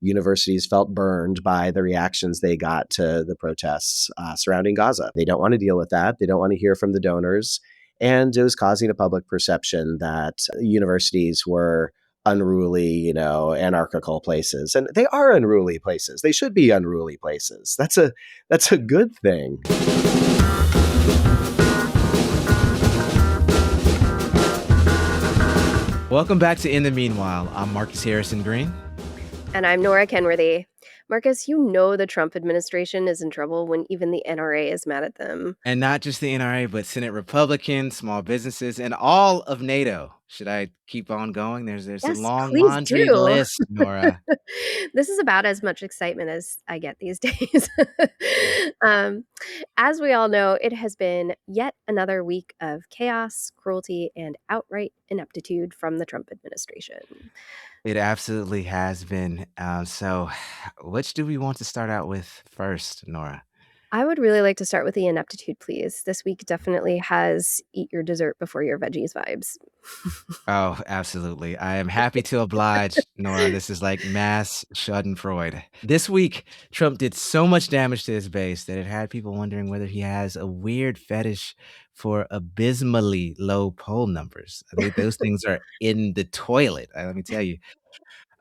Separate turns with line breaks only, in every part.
universities felt burned by the reactions they got to the protests surrounding Gaza. They don't want to deal with that. They don't want to hear from the donors. And it was causing a public perception that universities were unruly, anarchical places. And they are unruly places. They should be unruly places. That's a good thing.
Welcome back to In the Meanwhile. I'm Marcus Harrison Green.
And I'm Nora Kenworthy. Marcus, the Trump administration is in trouble when even the NRA is mad at them.
And not just the NRA, but Senate Republicans, small businesses, and all of NATO. Should I keep on going? There's
Yes,
a long
please
laundry
do.
list, Nora.
This is about as much excitement as I get these days. As we all know, it has been yet another week of chaos, cruelty, and outright ineptitude from the Trump administration.
It absolutely has been. So which do we want to start out with first, Nora?
I would really like to start with the ineptitude, please. This week definitely has eat your dessert before your veggies vibes.
Oh, absolutely. I am happy to oblige, Nora. This is like mass schadenfreude. This week, Trump did so much damage to his base that it had people wondering whether he has a weird fetish for abysmally low poll numbers. I think those things are in the toilet, let me tell you.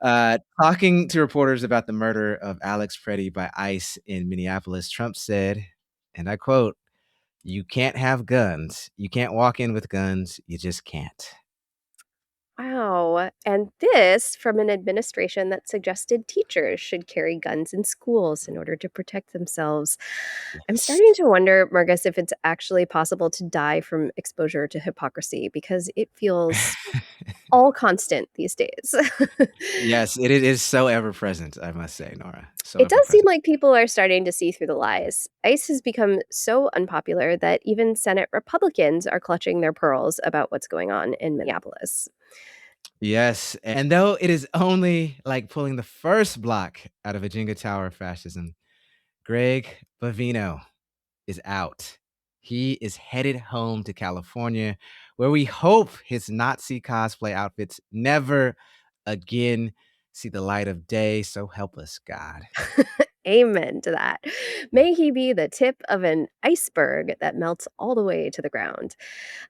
Talking to reporters about the murder of Alex Preddy by ICE in Minneapolis, Trump said, and I quote, "You can't have guns. You can't walk in with guns. You just can't."
Wow. And this from an administration that suggested teachers should carry guns in schools in order to protect themselves. I'm starting to wonder, Marcus, if it's actually possible to die from exposure to hypocrisy because it feels all constant these days.
Yes, it is so ever present, I must say, Nora. So
It
ever
does seem
present.
like people are starting to see through the lies. ICE has become so unpopular that even Senate Republicans are clutching their pearls about what's going on in Minneapolis.
Yes, and though it is only like pulling the first block out of a Jenga tower of fascism, Greg Bavino is out. He is headed home to California, where we hope his Nazi cosplay outfits never again see the light of day. So help us, God.
Amen to that. May he be the tip of an iceberg that melts all the way to the ground.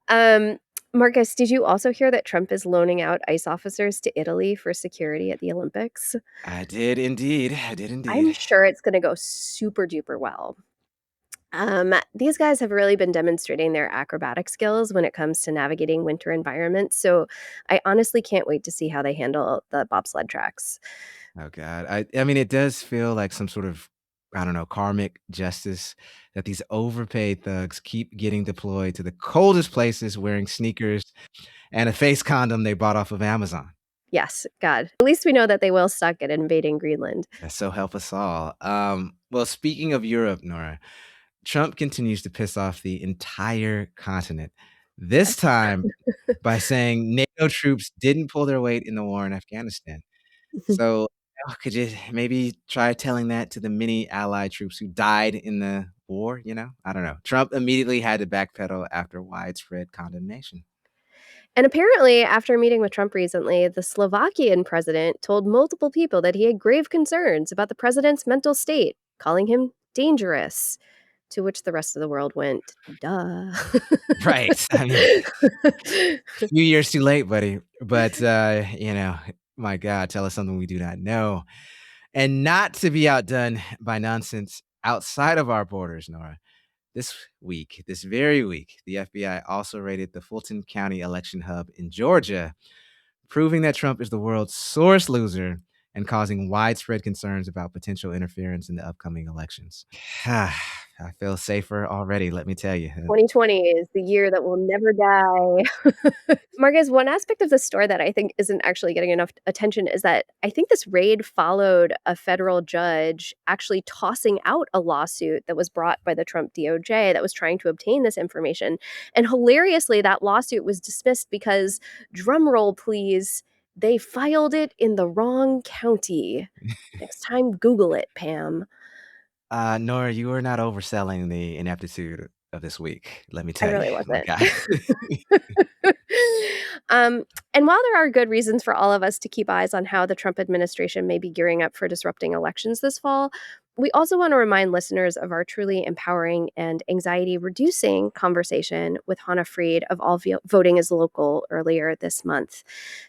Um, Marcus, did you also hear that Trump is loaning out ICE officers to Italy for security at the Olympics?
I did indeed.
I'm sure it's going to go super duper well. These guys have really been demonstrating their acrobatic skills when it comes to navigating winter environments. So I honestly can't wait to see how they handle the bobsled tracks.
Oh God. I mean, it does feel like some sort of, I don't know, karmic justice that these overpaid thugs keep getting deployed to the coldest places wearing sneakers and a face condom they bought off of Amazon.
Yes, God. At least we know that they will suck at invading Greenland.
So help us all. Well, speaking of Europe, Nora, Trump continues to piss off the entire continent. This time by saying NATO troops didn't pull their weight in the war in Afghanistan. So, could you maybe try telling that to the many allied troops who died in the war, I don't know. Trump immediately had to backpedal after widespread condemnation.
And apparently, after meeting with Trump recently, the Slovakian president told multiple people that he had grave concerns about the president's mental state, calling him dangerous. To which the rest of the world went, duh.
Right. I mean, a few years too late, buddy. But, my God, tell us something we do not know. And not to be outdone by nonsense outside of our borders, Nora. This very week, the FBI also raided the Fulton County election hub in Georgia, proving that Trump is the world's sorest loser and causing widespread concerns about potential interference in the upcoming elections. I feel safer already, let me tell you.
2020 is the year that will never die. Marcus, one aspect of the story that I think isn't actually getting enough attention is that I think this raid followed a federal judge actually tossing out a lawsuit that was brought by the Trump DOJ that was trying to obtain this information. And hilariously, that lawsuit was dismissed because, drumroll please, they filed it in the wrong county. Next time, Google it, Pam.
Nora, you are not overselling the ineptitude of this week. Let me
I
tell you,
really
my
wasn't.
guy.
And while there are good reasons for all of us to keep eyes on how the Trump administration may be gearing up for disrupting elections this fall, we also want to remind listeners of our truly empowering and anxiety reducing conversation with Hannah Freed of All Voting is Local earlier this month.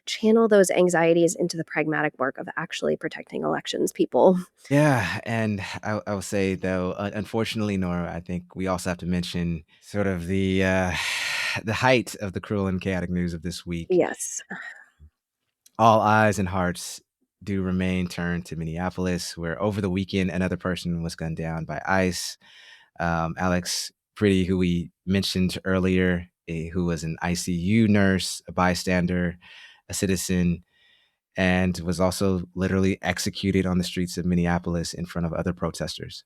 Channel those anxieties into the pragmatic work of actually protecting elections, people.
Yeah, and I will say though, unfortunately, Nora, I think we also have to mention sort of the the height of the cruel and chaotic news of this week.
Yes.
All eyes and hearts do remain turned to Minneapolis, where over the weekend another person was gunned down by ICE. Alex Pretty, who we mentioned earlier, who was an ICU nurse, a bystander, a citizen, and was also literally executed on the streets of Minneapolis in front of other protesters.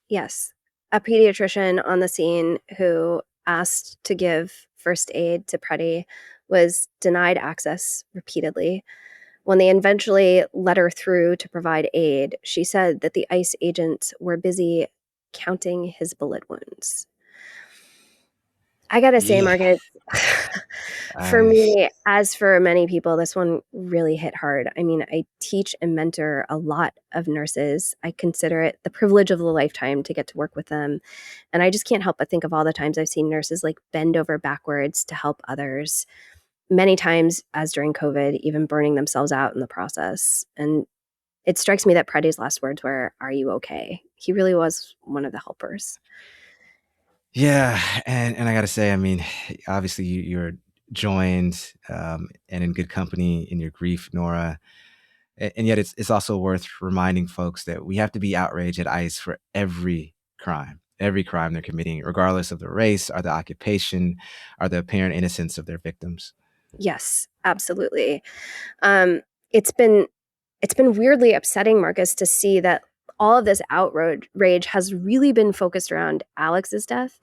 Yes. A pediatrician on the scene who asked to give first aid to Preddy was denied access repeatedly. When they eventually let her through to provide aid, she said that the ICE agents were busy counting his bullet wounds. I gotta say,
Yeah,
Margaret, for
I
me, as for many people, this one really hit hard. I mean, I teach and mentor a lot of nurses. I consider it the privilege of a lifetime to get to work with them. And I just can't help but think of all the times I've seen nurses like bend over backwards to help others. Many times, as during COVID, even burning themselves out in the process. And it strikes me that Preddy's last words were, "Are you okay?" He really was one of the helpers.
Yeah, and I gotta say, I mean, obviously you're joined and in good company in your grief, Nora. And yet it's also worth reminding folks that we have to be outraged at ICE for every crime they're committing, regardless of the race or the occupation or the apparent innocence of their victims.
Yes, absolutely. Um, it's been it's been weirdly upsetting, Marcus, to see that all of this outrage rage has really been focused around Alex's death,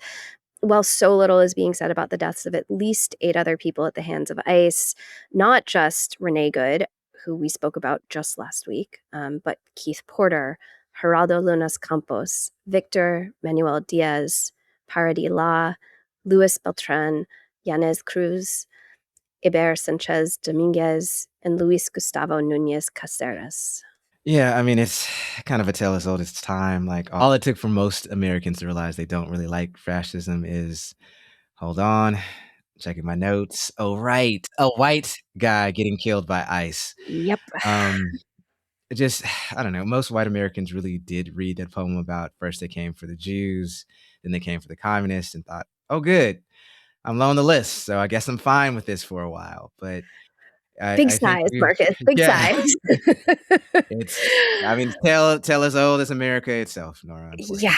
while so little is being said about the deaths of at least 8 other people at the hands of ICE, not just Renee Good, who we spoke about just last week, but Keith Porter, Geraldo Lunas Campos, Victor Manuel Diaz, Paradi La, Luis Beltran, Yanez Cruz, Iber Sanchez Dominguez, and Luis Gustavo Nunez Caceres.
Yeah, I mean, it's kind of a tale as old as time. Like, all it took for most Americans to realize they don't really like fascism is, hold on, checking my notes. Oh, right, a white guy getting killed by ICE.
Yep.
Um, it just, I don't know. Most white Americans really did read that poem about first they came for the Jews, then they came for the communists, and thought, oh, good, I'm low on the list, so I guess I'm fine with this for a while. But
Big
I think
size,
we,
Marcus. Big
yeah,
size.
it's, I mean, tell as old as America itself, Nora,
Yeah.
unfortunately.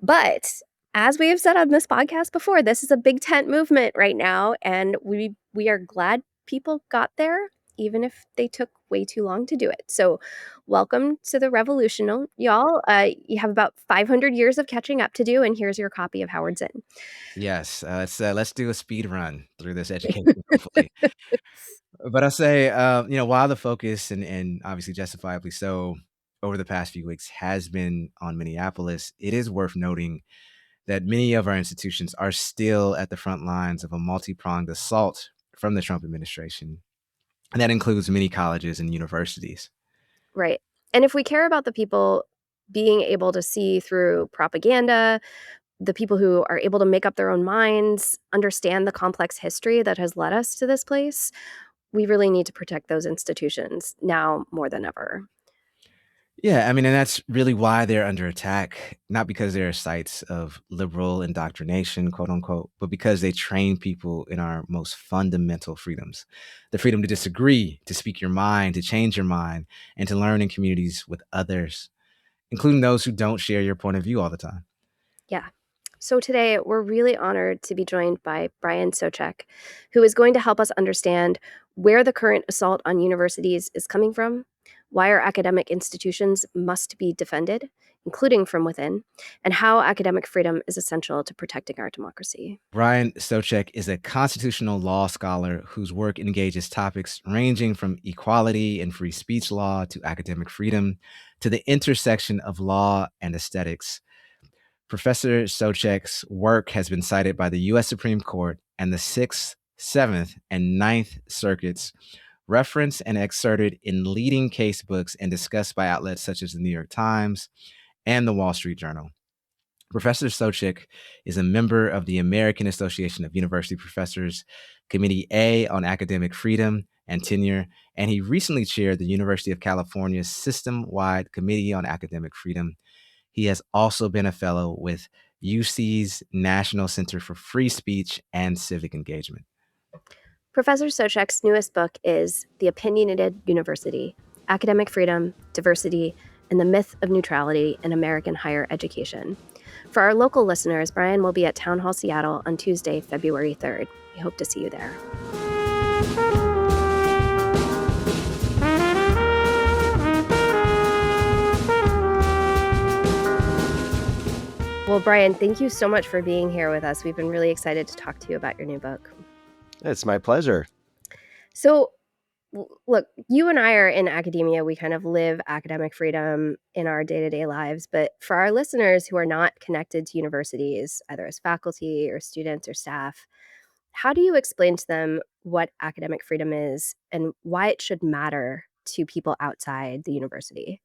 But as we have said on this podcast before, this is a big tent movement right now, and we are glad people got there, even if they took way too long to do it. So, welcome to the revolution, y'all. You have about 500 years of catching up to do, and here's your copy of Howard Zinn.
Yes, let's do a speed run through this education, hopefully. But I say, while the focus and obviously justifiably so over the past few weeks has been on Minneapolis, it is worth noting that many of our institutions are still at the front lines of a multi-pronged assault from the Trump administration. And that includes many colleges and universities.
Right. And if we care about the people being able to see through propaganda, the people who are able to make up their own minds, understand the complex history that has led us to this place, we really need to protect those institutions now more than ever.
Yeah, I mean, and that's really why they're under attack, not because they're sites of liberal indoctrination, quote unquote, but because they train people in our most fundamental freedoms: the freedom to disagree, to speak your mind, to change your mind, and to learn in communities with others, including those who don't share your point of view all the time.
Yeah. So today, we're really honored to be joined by Brian Soucek, who is going to help us understand where the current assault on universities is coming from, why our academic institutions must be defended, including from within, and how academic freedom is essential to protecting our democracy.
Brian Soucek is a constitutional law scholar whose work engages topics ranging from equality and free speech law to academic freedom to the intersection of law and aesthetics. Professor Soucek's work has been cited by the U.S. Supreme Court and the 6th, 7th, and 9th Circuits, referenced and excerpted in leading case books and discussed by outlets such as the New York Times and the Wall Street Journal. Professor Soucek is a member of the American Association of University Professors, Committee A on Academic Freedom and Tenure, and he recently chaired the University of California's System-Wide Committee on Academic Freedom. He has also been a fellow with UC's National Center for Free Speech and Civic Engagement.
Professor Soucek's newest book is The Opinionated University: Academic Freedom, Diversity, and the Myth of Neutrality in American Higher Education. For our local listeners, Brian will be at Town Hall Seattle on Tuesday, February 3rd. We hope to see you there. Well, Brian, thank you so much for being here with us. We've been really excited to talk to you about your new book.
It's my pleasure.
So, look, you and I are in academia. We kind of live academic freedom in our day-to-day lives. But for our listeners who are not connected to universities, either as faculty or students or staff, how do you explain to them what academic freedom is and why it should matter to people outside the university?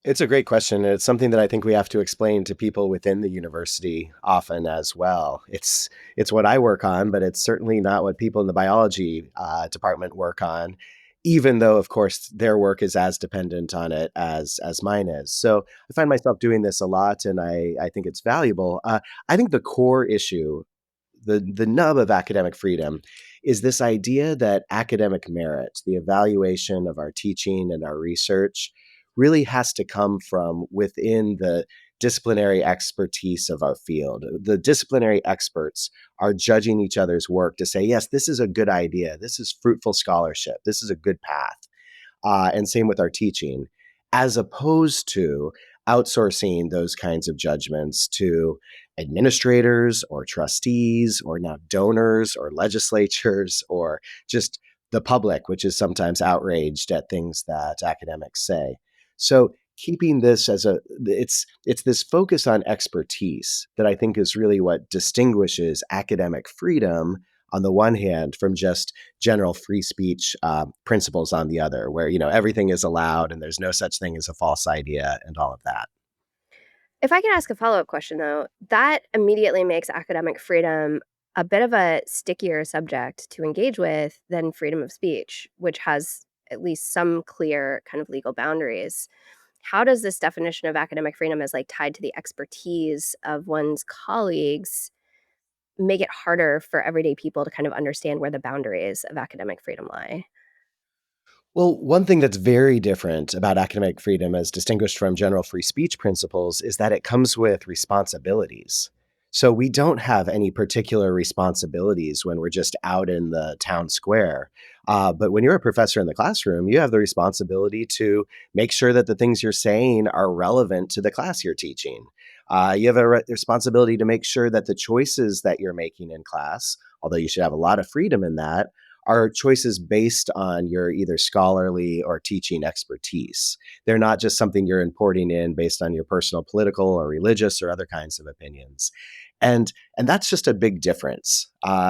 It's a great question. And it's something that I think we have to explain to people within the university often as well. It's what I work on, but it's certainly not what people in the biology department work on, even though, of course, their work is as dependent on it as mine is. So I find myself doing this a lot, and I think it's valuable. I think the core issue, the nub of academic freedom, is this idea that academic merit, the evaluation of our teaching and our research, really has to come from within the disciplinary expertise of our field. The disciplinary experts are judging each other's work to say, yes, this is a good idea. This is fruitful scholarship. This is a good path. And same with our teaching, as opposed to outsourcing those kinds of judgments to administrators or trustees or now donors or legislatures or just the public, which is sometimes outraged at things that academics say. So keeping this as it's this focus on expertise that I think is really what distinguishes academic freedom on the one hand from just general free speech principles on the other, where everything is allowed and there's no such thing as a false idea and all of that.
If I could ask a follow-up question, though, that immediately makes academic freedom a bit of a stickier subject to engage with than freedom of speech, which has at least some clear kind of legal boundaries. How does this definition of academic freedom as like tied to the expertise of one's colleagues make it harder for everyday people to kind of understand where the boundaries of academic freedom lie?
Well, one thing that's very different about academic freedom as distinguished from general free speech principles is that it comes with responsibilities. So we don't have any particular responsibilities when we're just out in the town square. But when you're a professor in the classroom, you have the responsibility to make sure that the things you're saying are relevant to the class you're teaching. You have a responsibility to make sure that the choices that you're making in class, although you should have a lot of freedom in that, are choices based on your either scholarly or teaching expertise. They're not just something you're importing in based on your personal political or religious or other kinds of opinions. And that's just a big difference.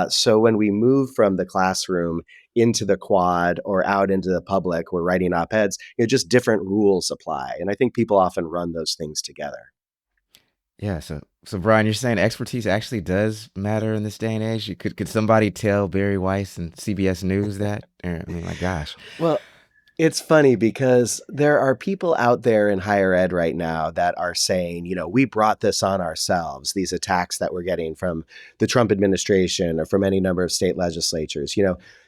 So when we move from the classroom into the quad or out into the public, we're writing op-eds, just different rules apply. And I think people often run those things together.
Yeah, so Brian, you're saying expertise actually does matter in this day and age? Could somebody tell Barry Weiss and CBS News that? I mean, my gosh.
Well, it's funny because there are people out there in higher ed right now that are saying, we brought this on ourselves, these attacks that we're getting from the Trump administration or from any number of state legislatures.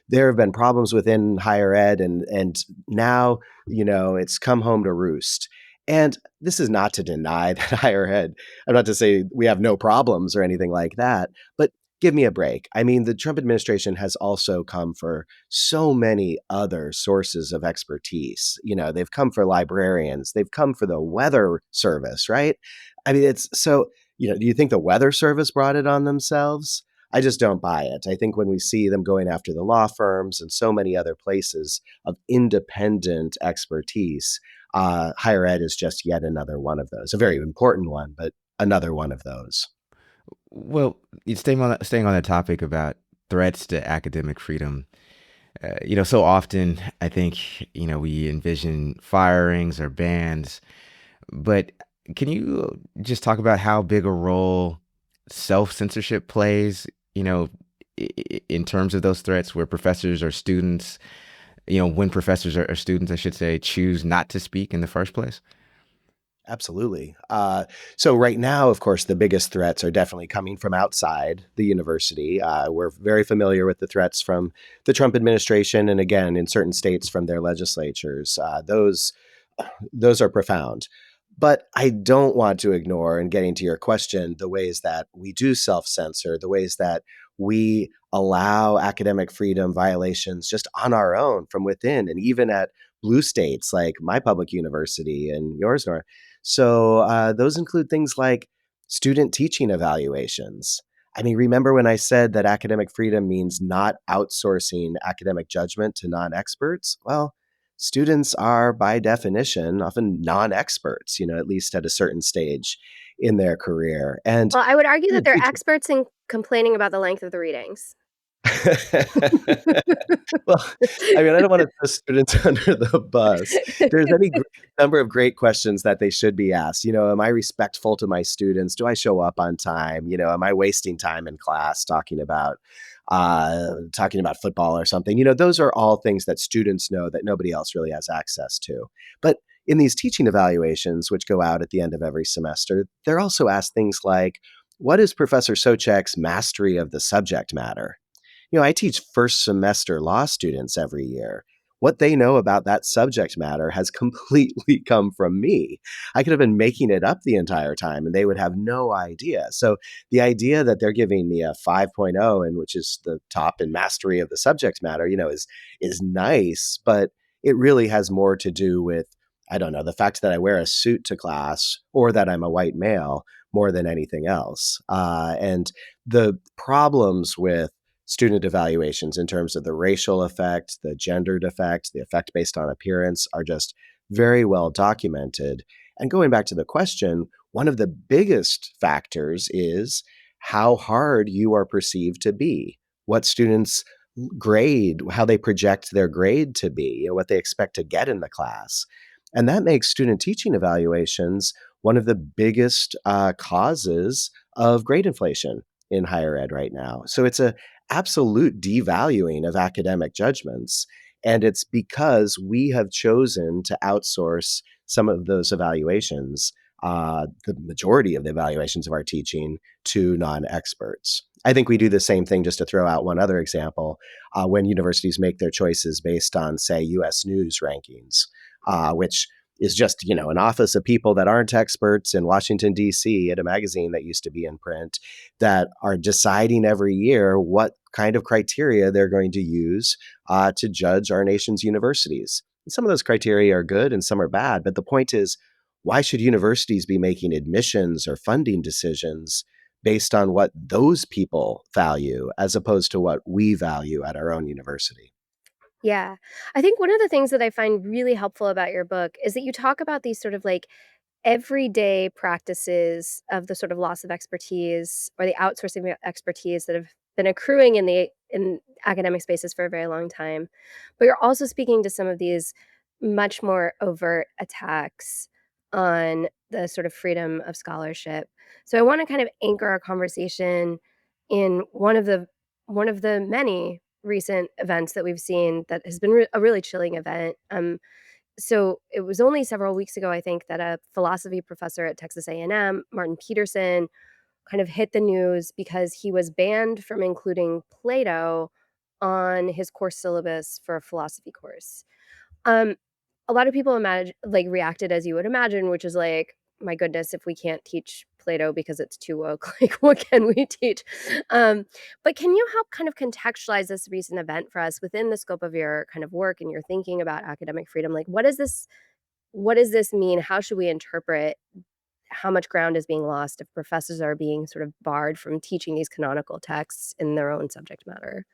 There have been problems within higher ed and now, it's come home to roost. And this is not to deny that higher ed, I'm not to say we have no problems or anything like that, but give me a break. I mean, the Trump administration has also come for so many other sources of expertise. They've come for librarians, they've come for the weather service, right? I mean, it's so, do you think the weather service brought it on themselves? I just don't buy it. I think when we see them going after the law firms and so many other places of independent expertise, Higher ed is just yet another one of those, a very important one, but another one of those.
Well, staying on that topic about threats to academic freedom, so often I think, we envision firings or bans, but can you just talk about how big a role self-censorship plays, in terms of those threats where professors or students, when professors or students, I should say, choose not to speak in the first place?
Absolutely. So right now, of course, the biggest threats are definitely coming from outside the university. We're very familiar with the threats from the Trump administration, and again, in certain states from their legislatures. Those are profound. But I don't want to ignore, and getting to your question, the ways that we do self-censor, the ways that we allow academic freedom violations just on our own from within, and even at blue states like my public university and yours, Nora. So those include things like student teaching evaluations. I mean, remember when I said that academic freedom means not outsourcing academic judgment to non-experts? Well, students are by definition often non-experts, at least at a certain stage in their career. And
Well, I would argue that
student
they're
teaching.
experts in complaining about the length of the readings.
Well, I mean, I don't want to throw students under the bus. There's any number of great questions that they should be asked. Am I respectful to my students? Do I show up on time? Am I wasting time in class talking about football or something? Those are all things that students know that nobody else really has access to. But in these teaching evaluations, which go out at the end of every semester, they're also asked things like, what is Professor Soucek's mastery of the subject matter? I teach first semester law students every year. What they know about that subject matter has completely come from me. I could have been making it up the entire time and they would have no idea. So the idea that they're giving me a 5.0, and which is the top in mastery of the subject matter, is nice, but it really has more to do with, I don't know, the fact that I wear a suit to class or that I'm a white male more than anything else. And the problems with student evaluations in terms of the racial effect, the gendered effect, the effect based on appearance are just very well documented. And going back to the question, one of the biggest factors is how hard you are perceived to be, what students grade, how they project their grade to be, what they expect to get in the class. And that makes student teaching evaluations one of the biggest causes of grade inflation in higher ed right now. So it's a absolute devaluing of academic judgments. And it's because we have chosen to outsource some of those evaluations, the majority of the evaluations of our teaching, to non experts. I think we do the same thing, just to throw out one other example, when universities make their choices based on, say, US News rankings, which is just, an office of people that aren't experts in Washington, D.C. at a magazine that used to be in print that are deciding every year what kind of criteria they're going to use to judge our nation's universities. And some of those criteria are good and some are bad. But the point is, why should universities be making admissions or funding decisions based on what those people value as opposed to what we value at our own university?
Yeah. I think one of the things that I find really helpful about your book is that you talk about these sort of like everyday practices of the sort of loss of expertise or the outsourcing of expertise that have been accruing in academic spaces for a very long time. But you're also speaking to some of these much more overt attacks on the sort of freedom of scholarship. So I want to kind of anchor our conversation in one of the many recent events that we've seen that has been a really chilling event. So it was only several weeks ago, I think, that a philosophy professor at Texas A&M, Martin Peterson, kind of hit the news because he was banned from including Plato on his course syllabus for a philosophy course. Um, a lot of people reacted as you would imagine, which is like, my goodness, if we can't teach Plato because it's too woke, like what can we teach? But can you help kind of contextualize this recent event for us within the scope of your kind of work and your thinking about academic freedom? Like, what does this mean? How should we interpret how much ground is being lost if professors are being sort of barred from teaching these canonical texts in their own subject matter?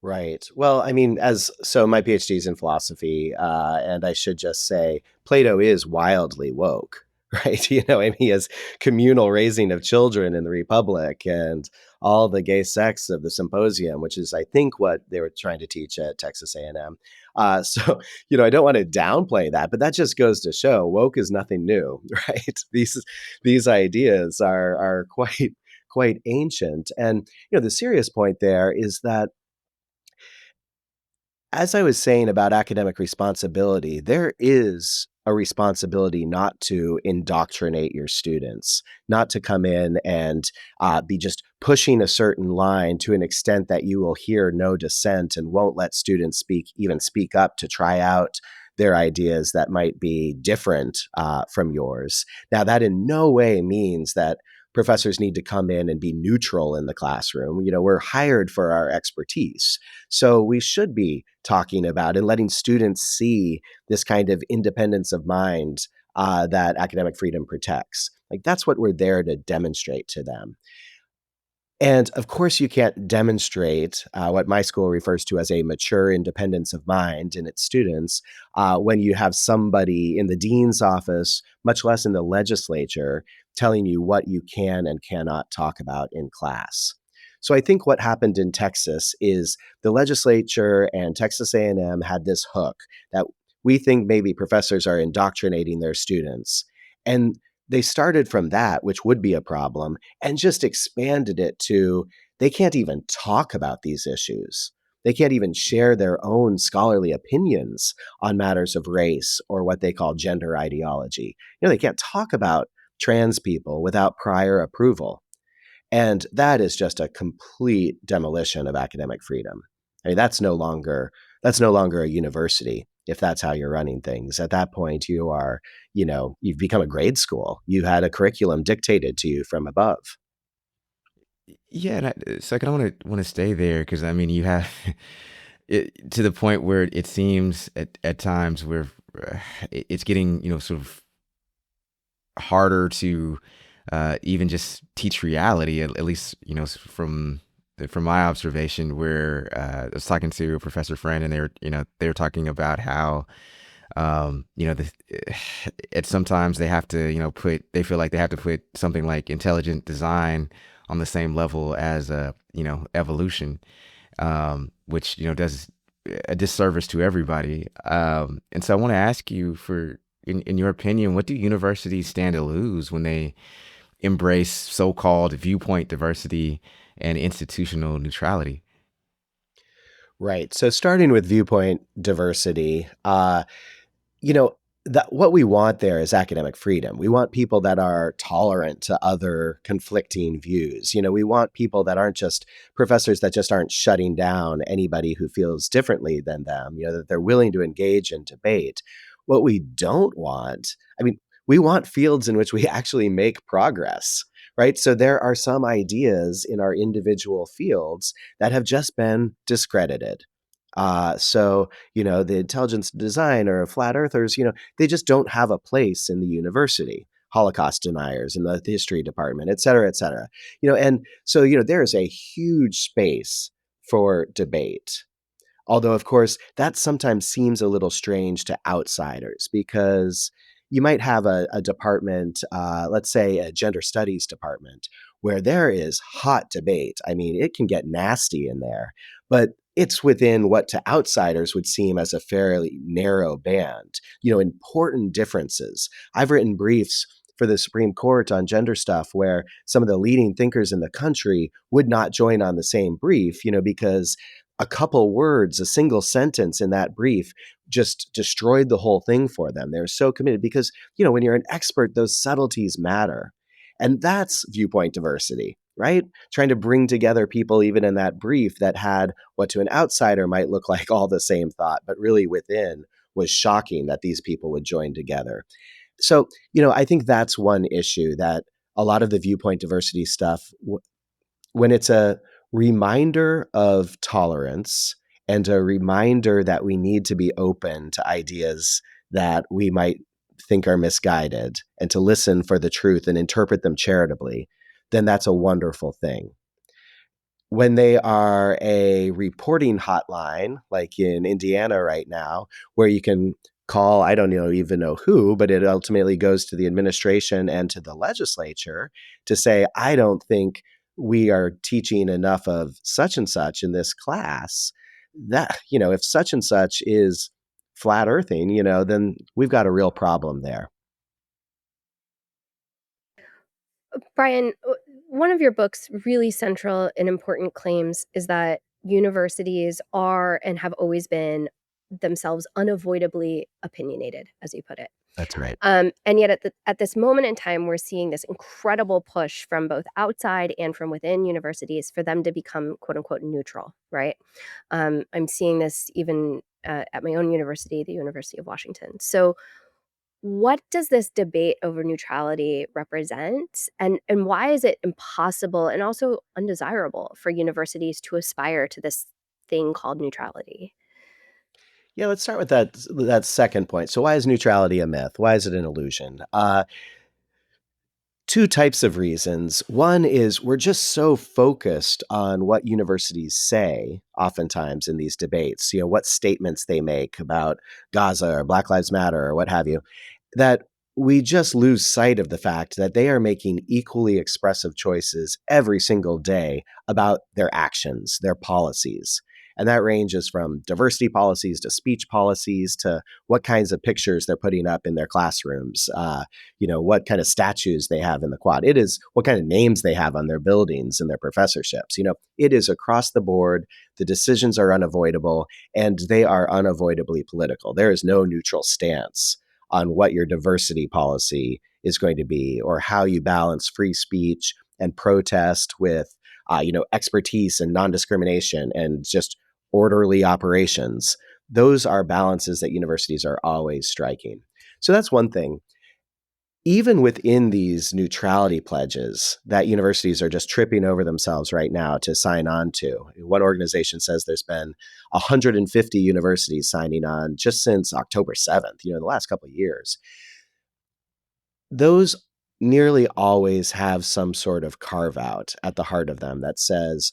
Right. Well, I mean, so my PhD is in philosophy, and I should just say Plato is wildly woke, right? I mean, he has communal raising of children in the Republic and all the gay sects of the Symposium, which is, I think, what they were trying to teach at Texas A&M. So, I don't want to downplay that, but that just goes to show woke is nothing new, right? These ideas are quite ancient, and the serious point there is that, as I was saying about academic responsibility, there is a responsibility not to indoctrinate your students, not to come in and be just pushing a certain line to an extent that you will hear no dissent and won't let students even speak up to try out their ideas that might be different from yours. Now, that in no way means that professors need to come in and be neutral in the classroom. We're hired for our expertise. So we should be talking about and letting students see this kind of independence of mind that academic freedom protects. Like, that's what we're there to demonstrate to them. And of course, you can't demonstrate what my school refers to as a mature independence of mind in its students when you have somebody in the dean's office, much less in the legislature, telling you what you can and cannot talk about in class. So I think what happened in Texas is the legislature and Texas A&M had this hook that we think maybe professors are indoctrinating their students. And they started from that, which would be a problem, and just expanded it to they can't even talk about these issues. They can't even share their own scholarly opinions on matters of race or what they call gender ideology. They can't talk about trans people without prior approval. And that is just a complete demolition of academic freedom. I mean, that's no longer a university if that's how you're running things. At that point, you've become a grade school. You had a curriculum dictated to you from above.
Yeah, and second, I want to stay there because I mean, you have it to the point where it seems at times where it's getting sort of harder to even just teach reality. At least from my observation, where I was talking to a professor friend, and they were talking about how at sometimes they have to they feel like they have to put something like intelligent design on the same level as evolution, which does a disservice to everybody. And so I want to ask you, in your opinion, what do universities stand to lose when they embrace so-called viewpoint diversity and institutional neutrality?
Right. So starting with viewpoint diversity, you know, that what we want there is academic freedom. We want people that are tolerant to other conflicting views. We want people that aren't just professors that just aren't shutting down anybody who feels differently than them, that they're willing to engage in debate. What we don't want, I mean, we want fields in which we actually make progress, right? So there are some ideas in our individual fields that have just been discredited. The intelligence design or flat earthers, they just don't have a place in the university. Holocaust deniers in the history department, et cetera, et cetera. And so, there is a huge space for debate. Although, of course, that sometimes seems a little strange to outsiders because you might have a department, let's say a gender studies department, where there is hot debate. I mean, it can get nasty in there, but it's within what to outsiders would seem as a fairly narrow band, important differences. I've written briefs for the Supreme Court on gender stuff where some of the leading thinkers in the country would not join on the same brief, because a couple words, a single sentence in that brief just destroyed the whole thing for them. They're so committed because, when you're an expert, those subtleties matter. And that's viewpoint diversity, right? Trying to bring together people, even in that brief, that had what to an outsider might look like all the same thought, but really within was shocking that these people would join together. So, I think that's one issue that a lot of the viewpoint diversity stuff, when it's a reminder of tolerance and a reminder that we need to be open to ideas that we might think are misguided and to listen for the truth and interpret them charitably, then that's a wonderful thing. when they are a reporting hotline, like in Indiana right now, where you can call, I don't even know who, but it ultimately goes to the administration and to the legislature to say, I don't think we are teaching enough of such and such in this class. That, if such and such is flat earthing, then we've got a real problem there.
Brian, one of your book's really central and important claims is that universities are and have always been themselves unavoidably opinionated, as you put it.
That's right.
And yet, at this moment in time, we're seeing this incredible push from both outside and from within universities for them to become "quote unquote" neutral, right? I'm seeing this even at my own university, the University of Washington. So, what does this debate over neutrality represent, and why is it impossible and also undesirable for universities to aspire to this thing called neutrality?
Yeah, let's start with that second point. So why is neutrality a myth? Why is it an illusion? Two types of reasons. One is we're just so focused on what universities say, oftentimes in these debates, what statements they make about Gaza or Black Lives Matter or what have you, that we just lose sight of the fact that they are making equally expressive choices every single day about their actions, their policies. And that ranges from diversity policies to speech policies to what kinds of pictures they're putting up in their classrooms, what kind of statues they have in the quad. It is what kind of names they have on their buildings and their professorships. It is across the board. The decisions are unavoidable and they are unavoidably political. There is no neutral stance on what your diversity policy is going to be or how you balance free speech and protest with expertise and non-discrimination and just orderly operations. Those are balances that universities are always striking. So that's one thing. Even within these neutrality pledges that universities are just tripping over themselves right now to sign on to. One organization says there's been 150 universities signing on just since October 7th, the last couple of years. Those nearly always have some sort of carve out at the heart of them that says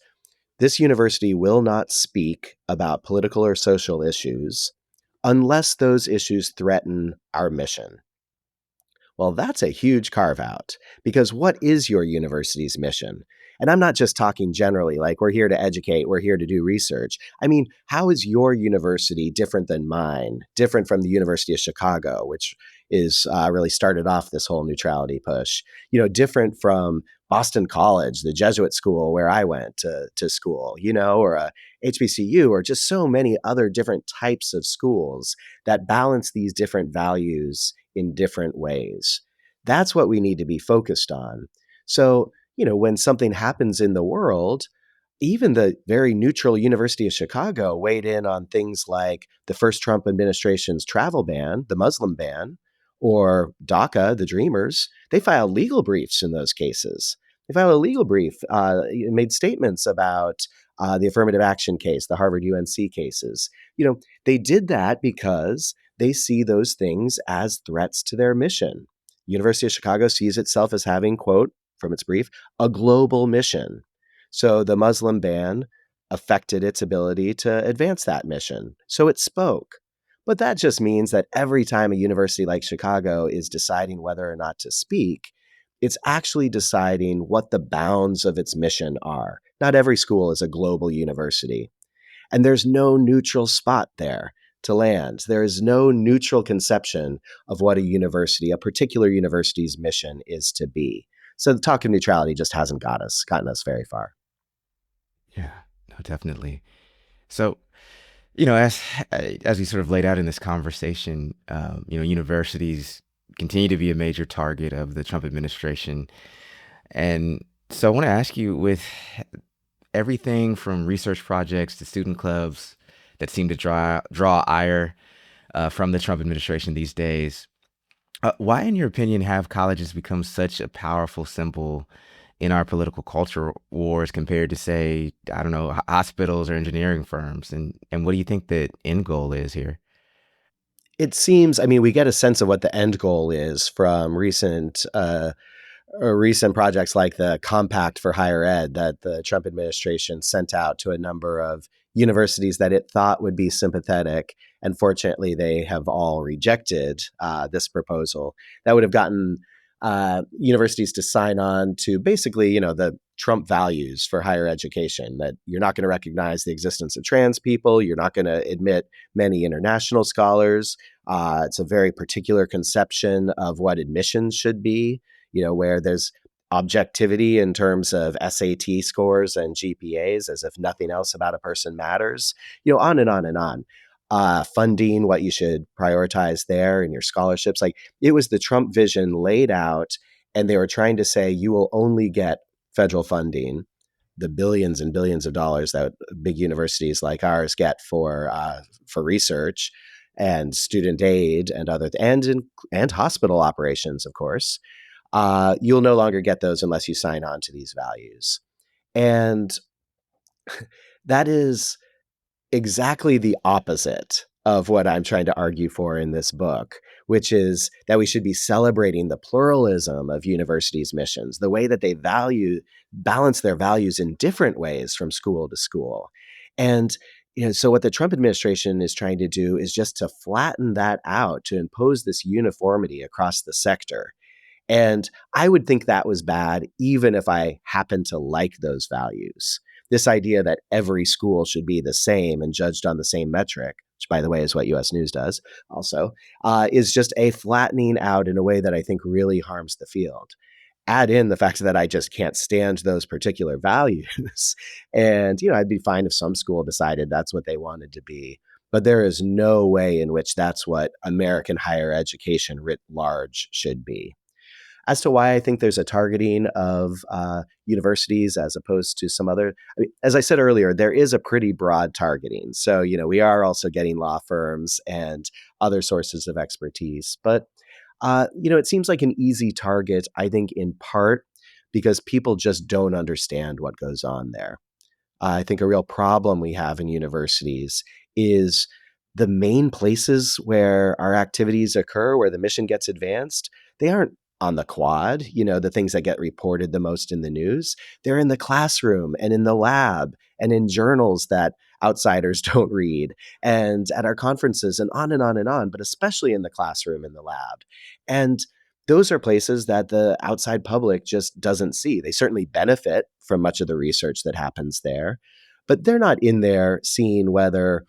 this university will not speak about political or social issues unless those issues threaten our mission. Well, that's a huge carve out because what is your university's mission? And I'm not just talking generally, like we're here to educate, we're here to do research. I mean, how is your university different than mine, different from the University of Chicago, which is really started off this whole neutrality push, different from Boston College, the Jesuit school where I went to school, or a HBCU, or just so many other different types of schools that balance these different values in different ways. That's what we need to be focused on. So, when something happens in the world, even the very neutral University of Chicago weighed in on things like the first Trump administration's travel ban, the Muslim ban, or DACA, the Dreamers. They filed legal briefs in those cases. They filed a legal brief, made statements about the affirmative action case, the Harvard UNC cases. They did that because they see those things as threats to their mission. University of Chicago sees itself as having, quote, from its brief, a global mission. So the Muslim ban affected its ability to advance that mission. So it spoke. But that just means that every time a university like Chicago is deciding whether or not to speak, it's actually deciding what the bounds of its mission are. Not every school is a global university. And there's no neutral spot there to land. There is no neutral conception of what a particular university's mission is to be. So the talk of neutrality just hasn't gotten us very far.
Yeah, no, definitely. So, as we sort of laid out in this conversation, universities continue to be a major target of the Trump administration. And so I want to ask you, with everything from research projects to student clubs that seem to draw ire from the Trump administration these days, why, in your opinion, have colleges become such a powerful symbol in our political culture wars compared to, say, I don't know, hospitals or engineering firms? And what do you think the end goal is here?
It seems, I mean, we get a sense of what the end goal is from recent recent projects like the Compact for Higher Ed that the Trump administration sent out to a number of universities that it thought would be sympathetic. And fortunately, they have all rejected this proposal that would have gotten universities to sign on to basically, the Trump values for higher education, that you're not going to recognize the existence of trans people. You're not going to admit many international scholars. It's a very particular conception of what admissions should be, where there's objectivity in terms of SAT scores and GPAs as if nothing else about a person matters, on and on and on. Funding, what you should prioritize there in your scholarships. Like, it was the Trump vision laid out, and they were trying to say you will only get federal funding, the billions and billions of dollars that big universities like ours get for research and student aid and and hospital operations, of course. You'll no longer get those unless you sign on to these values. And that is exactly the opposite of what I'm trying to argue for in this book, which is that we should be celebrating the pluralism of universities' missions, the way that they balance their values in different ways from school to school. And so what the Trump administration is trying to do is just to flatten that out, to impose this uniformity across the sector. And I would think that was bad, even if I happen to like those values. This idea that every school should be the same and judged on the same metric, which, by the way, is what US News does also, is just a flattening out in a way that I think really harms the field. Add in the fact that I just can't stand those particular values. And, I'd be fine if some school decided that's what they wanted to be. But there is no way in which that's what American higher education writ large should be. As to why I think there's a targeting of universities as opposed to some other, as I said earlier, there is a pretty broad targeting. So, we are also getting law firms and other sources of expertise. But, it seems like an easy target, I think, in part because people just don't understand what goes on there. I think a real problem we have in universities is the main places where our activities occur, where the mission gets advanced, they aren't on the quad, the things that get reported the most in the news. They're in the classroom and in the lab and in journals that outsiders don't read, and at our conferences, and on and on and on, but especially in the classroom and the lab. And those are places that the outside public just doesn't see. They certainly benefit from much of the research that happens there, but they're not in there seeing whether,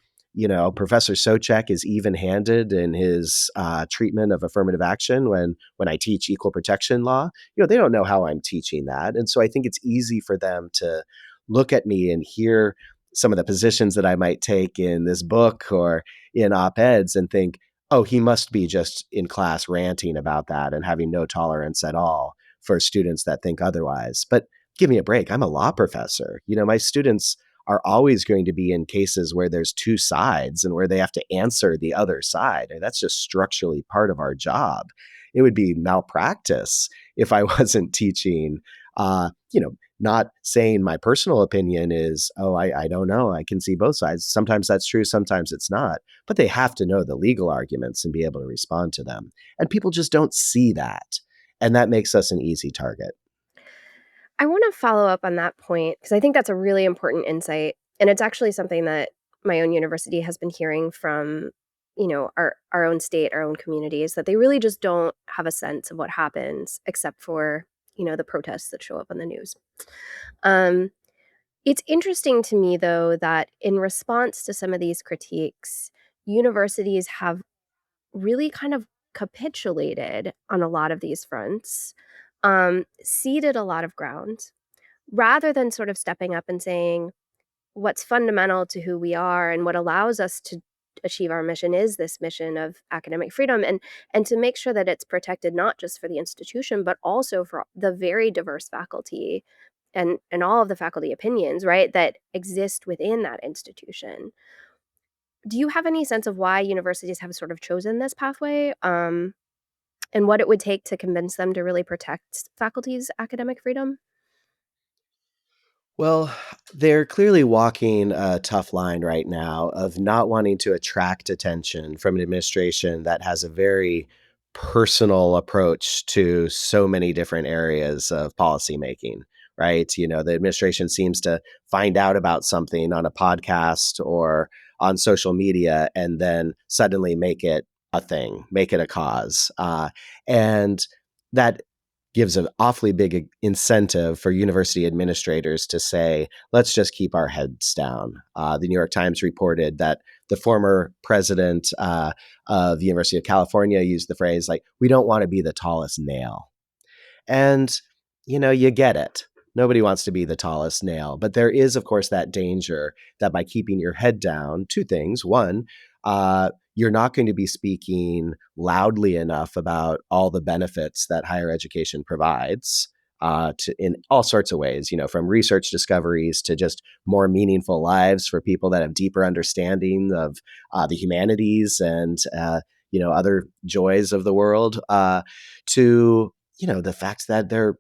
Professor Soucek is even-handed in his treatment of affirmative action when I teach equal protection law. They don't know how I'm teaching that. And so I think it's easy for them to look at me and hear some of the positions that I might take in this book or in op-eds and think, oh, he must be just in class ranting about that and having no tolerance at all for students that think otherwise. But give me a break. I'm a law professor. My students are always going to be in cases where there's two sides and where they have to answer the other side. And that's just structurally part of our job. It would be malpractice if I wasn't teaching, not saying my personal opinion is, oh, I don't know. I can see both sides. Sometimes that's true. Sometimes it's not. But they have to know the legal arguments and be able to respond to them. And people just don't see that. And that makes us an easy target.
I want to follow up on that point because I think that's a really important insight. And it's actually something that my own university has been hearing from, our own state, our own communities, that they really just don't have a sense of what happens except for, the protests that show up on the news. Um, it's interesting to me, though, that in response to some of these critiques, universities have really kind of capitulated on a lot of these fronts, ceded a lot of ground, rather than sort of stepping up and saying, what's fundamental to who we are and what allows us to achieve our mission is this mission of academic freedom, and to make sure that it's protected not just for the institution but also for the very diverse faculty and all of the faculty opinions, right, that exist within that institution. Do you have any sense of why universities have sort of chosen this pathway, and what it would take to convince them to really protect faculty's academic freedom?
Well, they're clearly walking a tough line right now of not wanting to attract attention from an administration that has a very personal approach to so many different areas of policymaking, right? The administration seems to find out about something on a podcast or on social media and then suddenly make it a thing, make it a cause. And that gives an awfully big incentive for university administrators to say, let's just keep our heads down. The New York Times reported that the former president of the University of California used the phrase like, we don't want to be the tallest nail. And, you get it. Nobody wants to be the tallest nail. But there is, of course, that danger that by keeping your head down, two things. One, you're not going to be speaking loudly enough about all the benefits that higher education provides in all sorts of ways, from research discoveries to just more meaningful lives for people that have deeper understanding of the humanities and, other joys of the world, to the fact that they're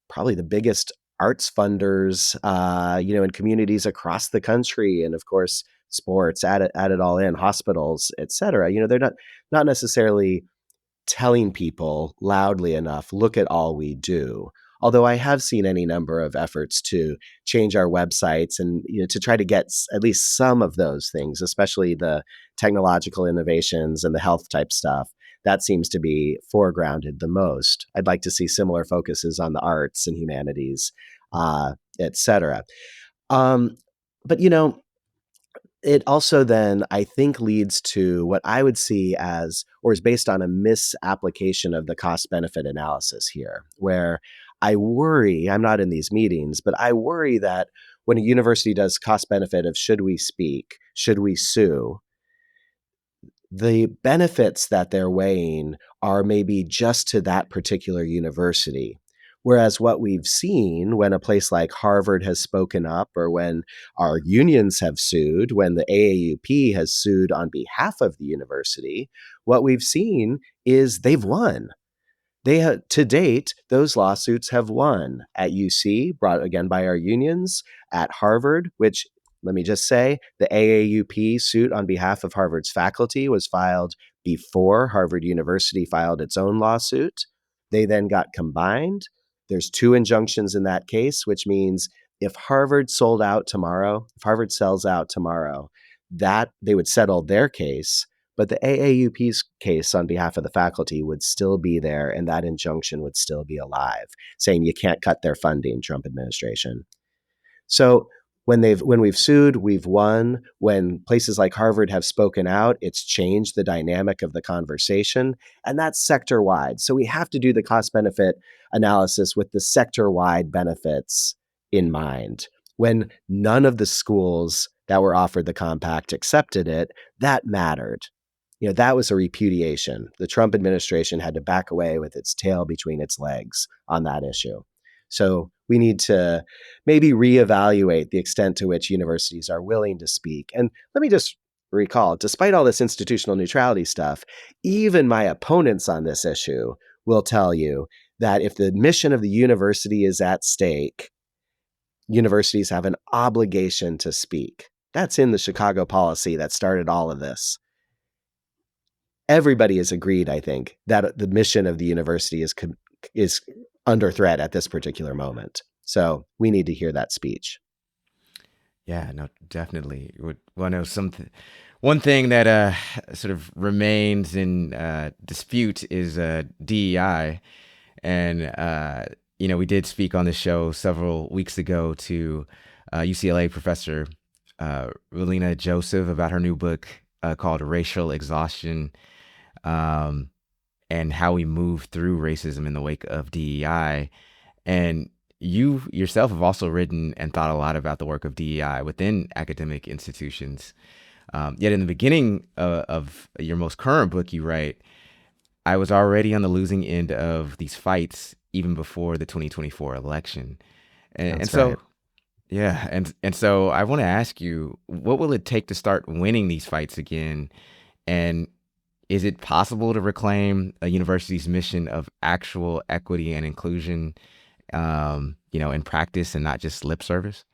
probably the biggest arts funders, in communities across the country, and of course, sports, add it all in, hospitals, et cetera. They're not necessarily telling people loudly enough, look at all we do. Although I have seen any number of efforts to change our websites and to try to get at least some of those things, especially the technological innovations and the health type stuff. That seems to be foregrounded the most. I'd like to see similar focuses on the arts and humanities, et cetera. But it also then, I think, leads to what I would see as, or is based on a misapplication of the cost benefit analysis here, where I worry, I'm not in these meetings, but I worry that when a university does cost benefit of should we speak, should we sue, the benefits that they're weighing are maybe just to that particular university. Whereas what we've seen when a place like Harvard has spoken up, or when our unions have sued, when the AAUP has sued on behalf of the university, what we've seen is they've won. To date, those lawsuits have won at UC, brought again by our unions, at Harvard, which, let me just say, the AAUP suit on behalf of Harvard's faculty was filed before Harvard University filed its own lawsuit. They then got combined. There's two injunctions in that case, which means if Harvard sells out tomorrow, that they would settle their case, but the AAUP's case on behalf of the faculty would still be there, and that injunction would still be alive, saying you can't cut their funding, Trump administration. So when we've sued, we've won. When places like Harvard have spoken out, it's changed the dynamic of the conversation, and that's sector-wide. So we have to do the cost-benefit analysis with the sector-wide benefits in mind. When none of the schools that were offered the compact accepted it, that mattered. That was a repudiation. The Trump administration had to back away with its tail between its legs on that issue. So we need to maybe reevaluate the extent to which universities are willing to speak. And let me just recall, despite all this institutional neutrality stuff, even my opponents on this issue will tell you that if the mission of the university is at stake, universities have an obligation to speak. That's in the Chicago policy that started all of this. Everybody has agreed, I think, that the mission of the university is under threat at this particular moment. So we need to hear that speech.
Yeah, no, definitely. One thing that sort of remains in dispute is DEI, and we did speak on the show several weeks ago to UCLA professor Relina Joseph about her new book called Racial Exhaustion, and how we move through racism in the wake of DEI. And you yourself have also written and thought a lot about the work of DEI within academic institutions. Yet in the beginning of your most current book, you write, I was already on the losing end of these fights even before the 2024 election. And
That's
so,
right.
yeah. And so I want to ask you, what will it take to start winning these fights again? And is it possible to reclaim a university's mission of actual equity and inclusion, in practice and not just lip service?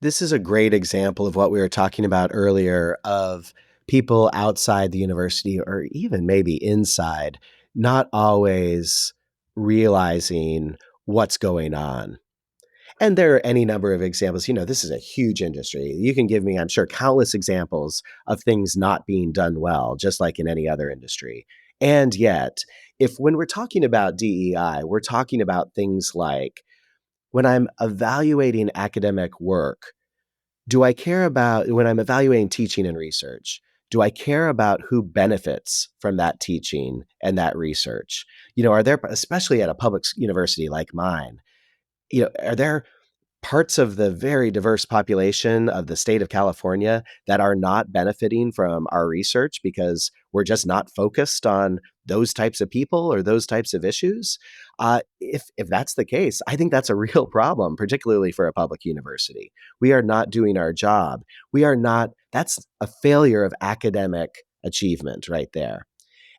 This is a great example of what we were talking about earlier, of people outside the university or even maybe inside not always realizing what's going on. And there are any number of examples. This is a huge industry. You can give me, I'm sure, countless examples of things not being done well, just like in any other industry. And yet, if when we're talking about DEI, we're talking about things like when I'm evaluating academic work, do I care about when I'm evaluating teaching and research? Do I care about who benefits from that teaching and that research? Are there, especially at a public university like mine, are there parts of the very diverse population of the state of California that are not benefiting from our research because we're just not focused on those types of people or those types of issues? If that's the case, I think that's a real problem, particularly for a public university. We are not doing our job. We are not. That's a failure of academic achievement right there.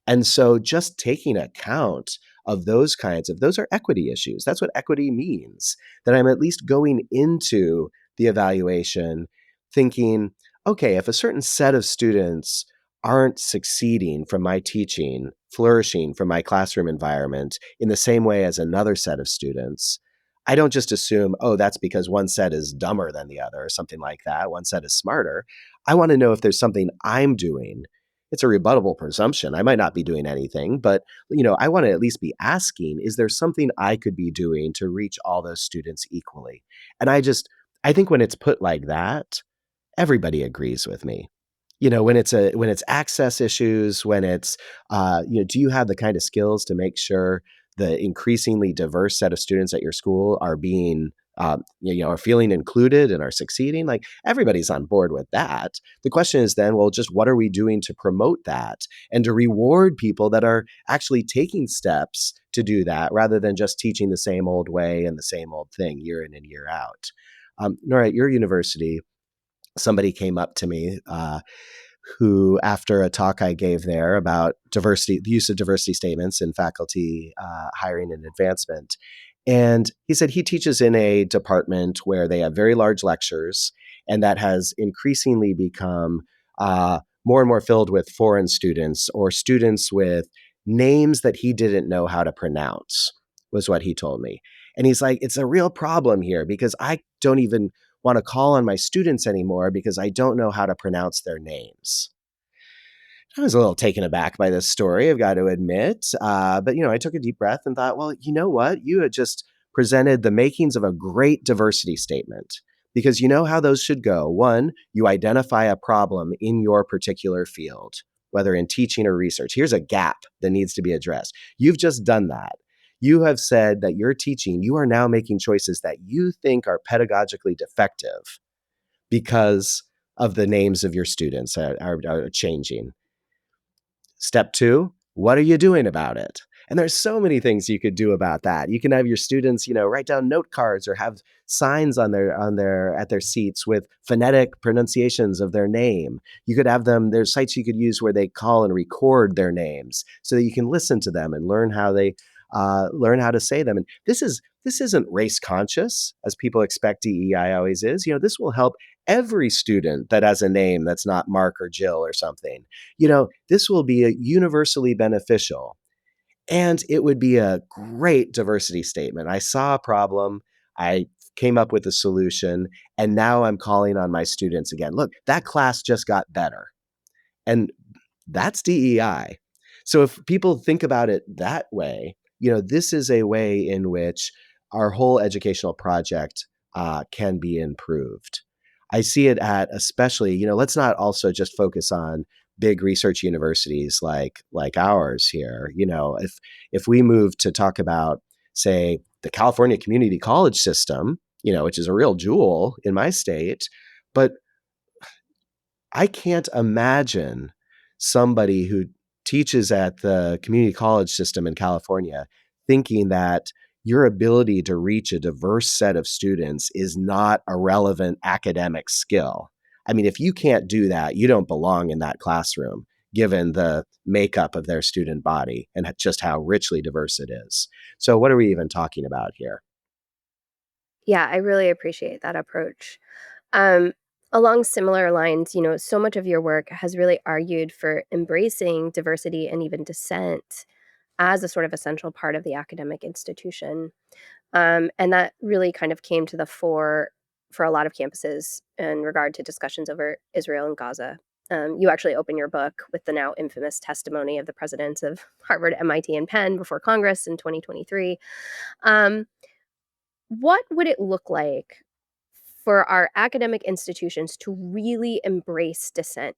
And so just taking account of those are equity issues. That's what equity means, that I'm at least going into the evaluation thinking, okay, if a certain set of students aren't succeeding from my teaching, flourishing from my classroom environment in the same way as another set of students, I don't just assume, oh, that's because one set is dumber than the other or something like that. One set is smarter. I want to know if there's something I'm doing. It's a rebuttable presumption. I might not be doing anything, but I want to at least be asking, is there something I could be doing to reach all those students equally? And I think when it's put like that, everybody agrees with me. When it's access issues, when it's do you have the kind of skills to make sure the increasingly diverse set of students at your school are being are feeling included and are succeeding? Like, everybody's on board with that. The question is then, well, just what are we doing to promote that and to reward people that are actually taking steps to do that, rather than just teaching the same old way and the same old thing year in and year out? Nora, at your university, somebody came up to me who, after a talk I gave there about diversity, the use of diversity statements in faculty hiring and advancement. And he said he teaches in a department where they have very large lectures, and that has increasingly become more and more filled with foreign students or students with names that he didn't know how to pronounce, was what he told me. And he's like, it's a real problem here because I don't even want to call on my students anymore because I don't know how to pronounce their names. I was a little taken aback by this story, I've got to admit. But, I took a deep breath and thought, well, you know what? You had just presented the makings of a great diversity statement, because you know how those should go. One, you identify a problem in your particular field, whether in teaching or research. Here's a gap that needs to be addressed. You've just done that. You have said that you're teaching, you are now making choices that you think are pedagogically defective because of the names of your students are changing. Step two, what are you doing about it? And there's so many things you could do about that. You can have your students, write down note cards or have signs on their at their seats with phonetic pronunciations of their name. You could have them, there's sites you could use where they call and record their names so that you can listen to them and learn how to say them. And this isn't race conscious, as people expect DEI always is. This will help every student that has a name that's not Mark or Jill or something. This will be a universally beneficial, and it would be a great diversity statement. I saw a problem, I came up with a solution, and now I'm calling on my students again. Look, that class just got better. And that's DEI. So if people think about it that way, this is a way in which our whole educational project can be improved. I see it at, especially, let's not also just focus on big research universities like ours here. If we move to talk about, say, the California community college system, which is a real jewel in my state, but I can't imagine somebody who teaches at the community college system in California thinking that your ability to reach a diverse set of students is not a relevant academic skill. I mean, if you can't do that, you don't belong in that classroom, given the makeup of their student body and just how richly diverse it is. So what are we even talking about here?
Yeah, I really appreciate that approach. Um, Along similar lines, so much of your work has really argued for embracing diversity and even dissent as a sort of essential part of the academic institution. And that really kind of came to the fore for a lot of campuses in regard to discussions over Israel and Gaza. You actually open your book with the now infamous testimony of the presidents of Harvard, MIT, and Penn before Congress in 2023. Um, what would it look like for our academic institutions to really embrace dissent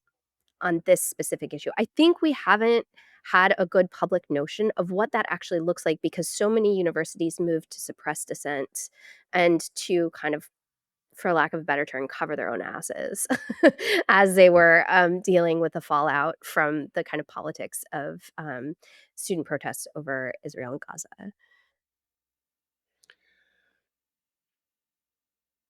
on this specific issue? I think we haven't had a good public notion of what that actually looks like because so many universities moved to suppress dissent and to kind of, for lack of a better term, cover their own asses as they were dealing with the fallout from the kind of politics of student protests over Israel and Gaza.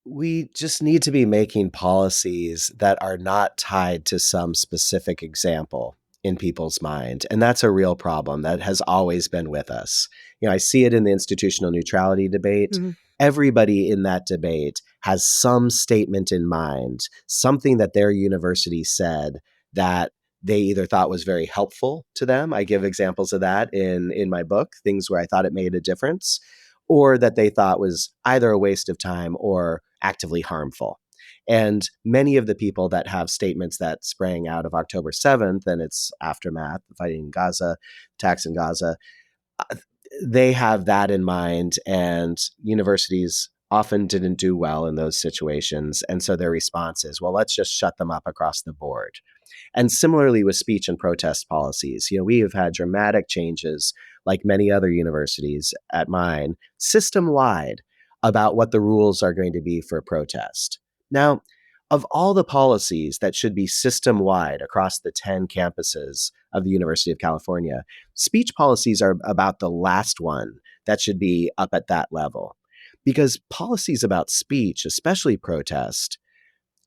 We just need to be making policies that are not tied to some specific example in people's mind. And that's a real problem that has always been with us. I see it in the institutional neutrality debate.
Mhm.
Everybody in that debate has some statement in mind, something that their university said that they either thought was very helpful to them. I give examples of that in my book, things where I thought it made a difference, or that they thought was either a waste of time or actively harmful. And many of the people that have statements that sprang out of October 7th and its aftermath, the fighting in Gaza, attacks in Gaza, uh, they have that in mind. And universities often didn't do well in those situations. And so their response is, well, let's just shut them up across the board. And similarly with speech and protest policies, we have had dramatic changes, like many other universities at mine, system wide about what the rules are going to be for protest. Now, of all the policies that should be system wide across the 10 campuses of the University of California, speech policies are about the last one that should be up at that level. Because policies about speech, especially protest,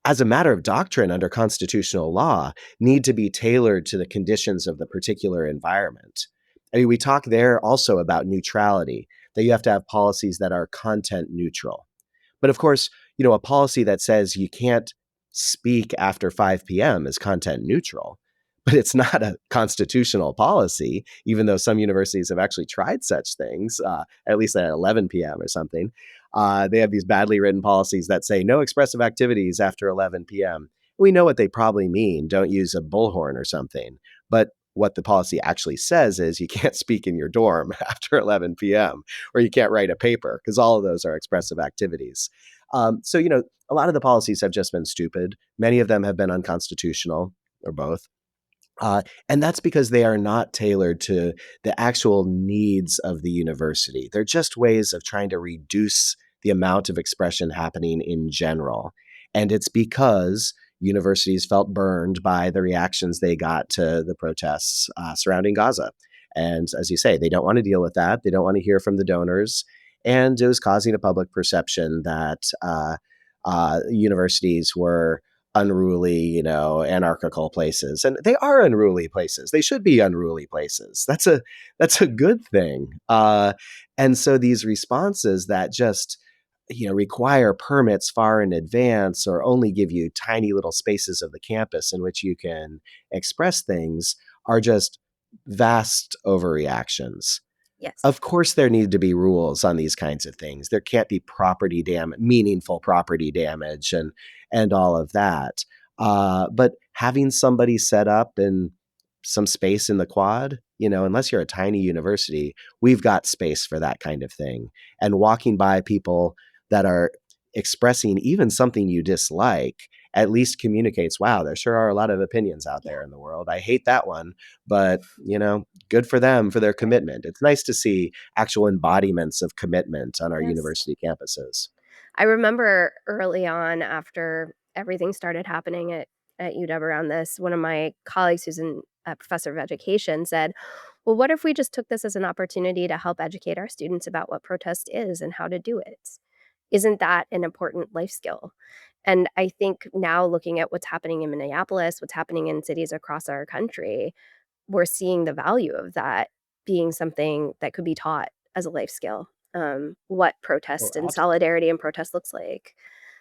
as a matter of doctrine under constitutional law, need to be tailored to the conditions of the particular environment. I mean, we talk there also about neutrality, that you have to have policies that are content neutral. But of course, a policy that says you can't speak after 5 p.m. is content neutral, but it's not a constitutional policy, even though some universities have actually tried such things, at least at 11 p.m. or something. They have these badly written policies that say no expressive activities after 11 p.m. We know what they probably mean. Don't use a bullhorn or something. But what the policy actually says is you can't speak in your dorm after 11 p.m. or you can't write a paper, because all of those are expressive activities. So, a lot of the policies have just been stupid. Many of them have been unconstitutional, or both. And that's because they are not tailored to the actual needs of the university. They're just ways of trying to reduce the amount of expression happening in general. And it's because universities felt burned by the reactions they got to the protests surrounding Gaza. And as you say, they don't want to deal with that. They don't want to hear from the donors. And it was causing a public perception that universities were unruly, anarchical places. And they are unruly places. They should be unruly places. That's a good thing. And so these responses that just require permits far in advance or only give you tiny little spaces of the campus in which you can express things are just vast overreactions.
Yes.
Of course, there need to be rules on these kinds of things. There can't be meaningful property damage, and all of that. But having somebody set up in some space in the quad, unless you're a tiny university, we've got space for that kind of thing. And walking by people that are expressing even something you dislike at least communicates, wow, there sure are a lot of opinions out
Yeah.
there in the world. I hate that one, but good for them for their commitment. It's nice to see actual embodiments of commitment on our
Yes.
university campuses.
I remember early on after everything started happening at UW around this, one of my colleagues who's a professor of education said, well, what if we just took this as an opportunity to help educate our students about what protest is and how to do it? Isn't that an important life skill? And I think now looking at what's happening in Minneapolis, what's happening in cities across our country, we're seeing the value of that being something that could be taught as a life skill, what
Oh,
protest and solidarity and protest looks like.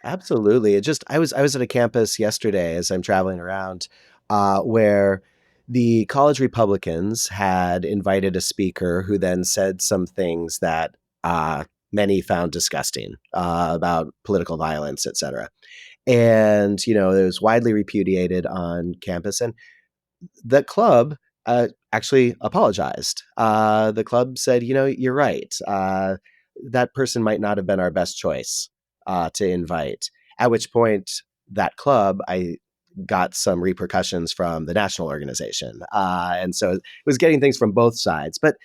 Absolutely. I was at a campus yesterday as I'm traveling around, where the college Republicans had invited a speaker who then said some things that many found disgusting about political violence, et cetera. And it was widely repudiated on campus. And the club actually apologized. The club said, you're right. That person might not have been our best choice to invite. At which point, that club, I got some repercussions from the national organization. And so it was getting things from both sides. But,